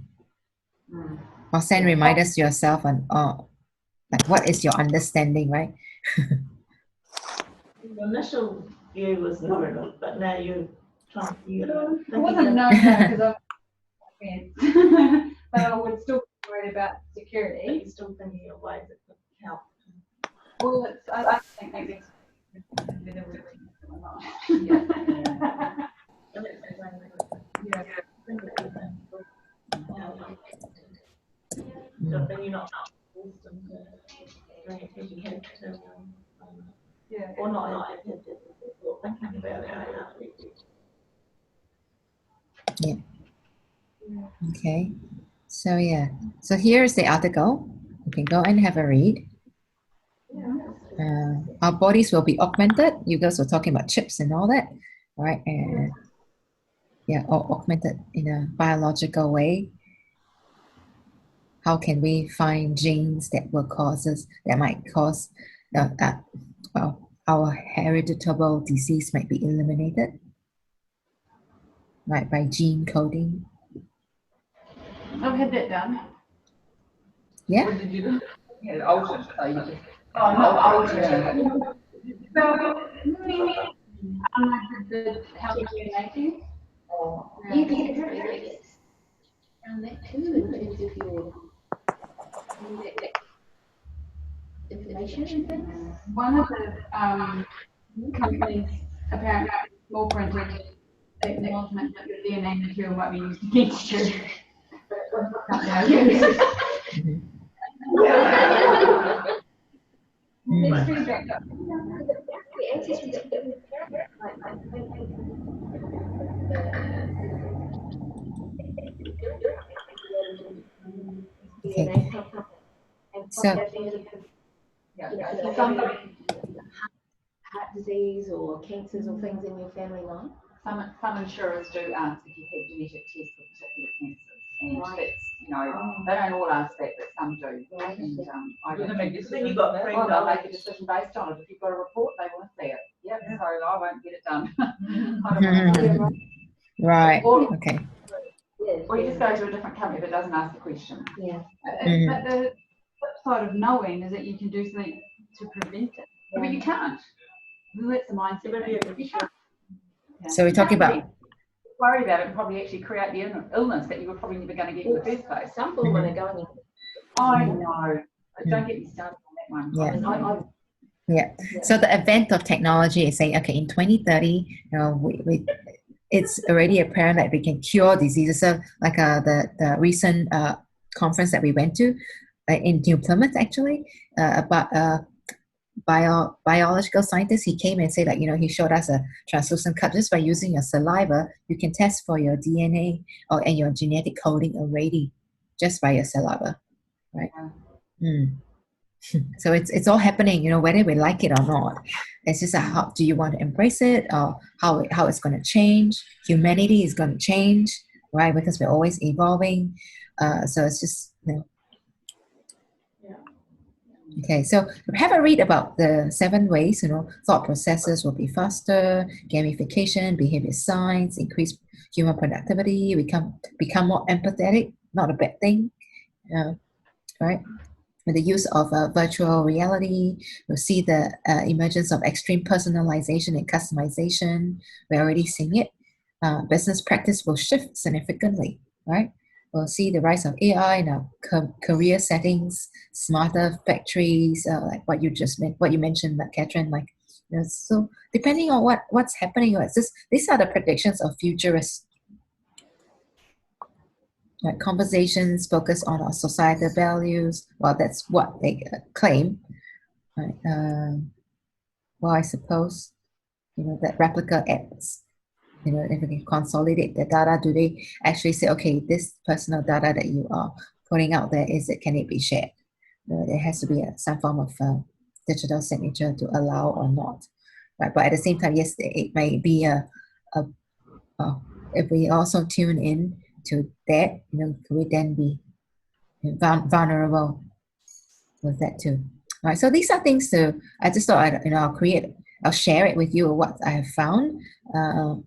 Or send reminders to yourself and like what is your understanding, right? The initial view was no, but now you try. It wasn't no because I'm but I would still be worried about security. But you're still thinking of ways that could help. Well, I think maybe it's But then you're not forced them to bring it because you have to, or not like thinking about it. Okay. So so here's the article. You can go and have a read. Our bodies will be augmented. You guys were talking about chips and all that, right? And or augmented in a biological way. How can we find genes that might cause our heritable disease might be eliminated, right? By gene coding. I've had that done. Yeah. What did you do? Yeah, altered. Oh, not altered. So, how do you make it? You can get very around that too in terms of your information and things. One of the companies apparently small printed acknowledgement that the DNA material might be used against you. Okay. So heart disease or cancers or things in your family line? Some insurers do ask if you have genetic tests for particular cancers, and that's they don't all ask that, but some do. Right. And I Then don't you've got they'll make a decision based on it. If you've got a report, they want to see it. Yep, so I won't get it done. I don't want to. right. Or, Okay. or you just go to a different company that doesn't ask the question. Yeah. But the flip side of knowing is that you can do something to prevent it. But you can't. That's the mindset. You can't. Yeah. So we're talking about worried about it and probably actually create the illness that you were probably never going to get in the first place. Some women are going in. I know. Don't get me started on that one. Yeah. So the advent of technology is saying, okay, in 2030, it's already apparent that we can cure diseases. So like the recent conference that we went to in New Plymouth, actually, about biological scientist. He came and said that, he showed us a translucent cup. Just by using your saliva, you can test for your DNA and your genetic coding already, just by your saliva, right? Mm. So it's all happening, whether we like it or not. It's just how do you want to embrace it, or how it's going to change. Humanity is going to change, right? Because we're always evolving. So it's just, Okay, so have a read about the 7 ways, thought processes will be faster, gamification, behavior science, increase human productivity, become more empathetic, not a bad thing, right? With the use of virtual reality, we'll see the emergence of extreme personalization and customization. We're already seeing it. Business practice will shift significantly, right? We'll see the rise of AI in our career settings, smarter factories, like what you mentioned, Catherine. Like, so depending on what's happening, these are the predictions of futurists. Like conversations focus on our societal values. Well, that's what they claim. Right? Well, I suppose that replica ads. If we can consolidate the data, do they actually say, okay, this personal data that you are putting out there, can it be shared? There has to be some form of digital signature to allow or not, right? But at the same time, yes, it may be if we also tune in to that, could we then be vulnerable with that too? All right, so these are things I just thought I'll share it with you what I have found.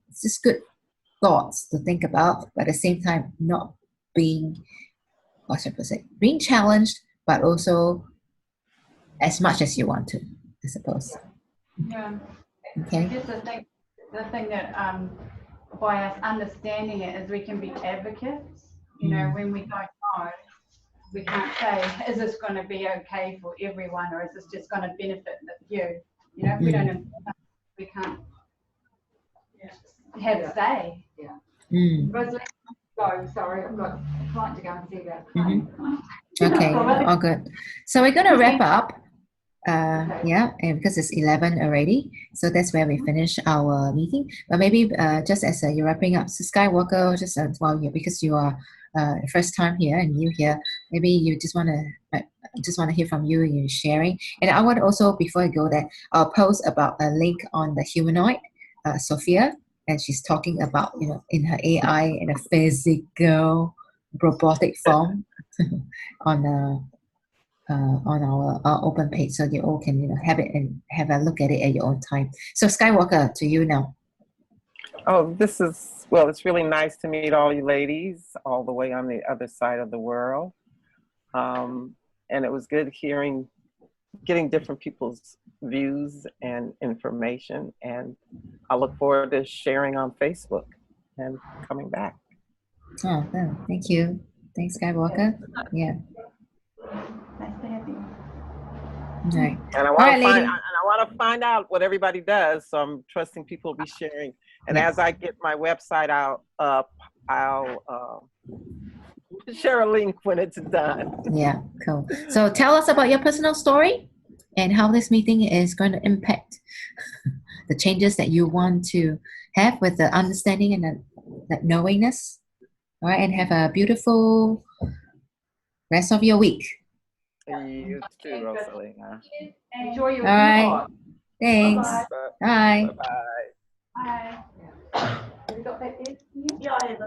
It's just good thoughts to think about, but at the same time, not being, being challenged, but also as much as you want to, I suppose. Yeah. Okay. I guess the thing that by us understanding it is we can be advocates. When we don't know, we can't say, is this going to be okay for everyone, or is this just going to benefit you? If we don't know, we can't have a say. Rosalie, go. Sorry, I've got a client to go and see that. Okay, all good. So we're going to wrap up. And because it's 11 already, so that's where we finish our meeting. But maybe just as you're wrapping up, so Skywalker, just while here, because you are first time here and new here, maybe you just want to hear from you and you sharing. And I want also, before I go there, I'll post about a link on the humanoid, Sophia, and she's talking about in her AI in a physical robotic form on our open page, so you all can have it and have a look at it at your own time. So Skywalker, to you now. Oh, it's really nice to meet all you ladies all the way on the other side of the world. And it was good getting different people's views and information. And I look forward to sharing on Facebook and coming back. Oh, thank you. Thanks, Skywalker. Yeah. Nice to have you. All right. And I want to find out what everybody does. So I'm trusting people will be sharing. And as I get my website up, I'll share a link when it's done. Yeah, cool. So tell us about your personal story and how this meeting is going to impact the changes that you want to have with the understanding and that knowingness. All right, and have a beautiful rest of your week. You too, Rosalina. Enjoy your All right. walk. Thanks. Bye. Bye. Bye. Have you got that there? Yeah, I have.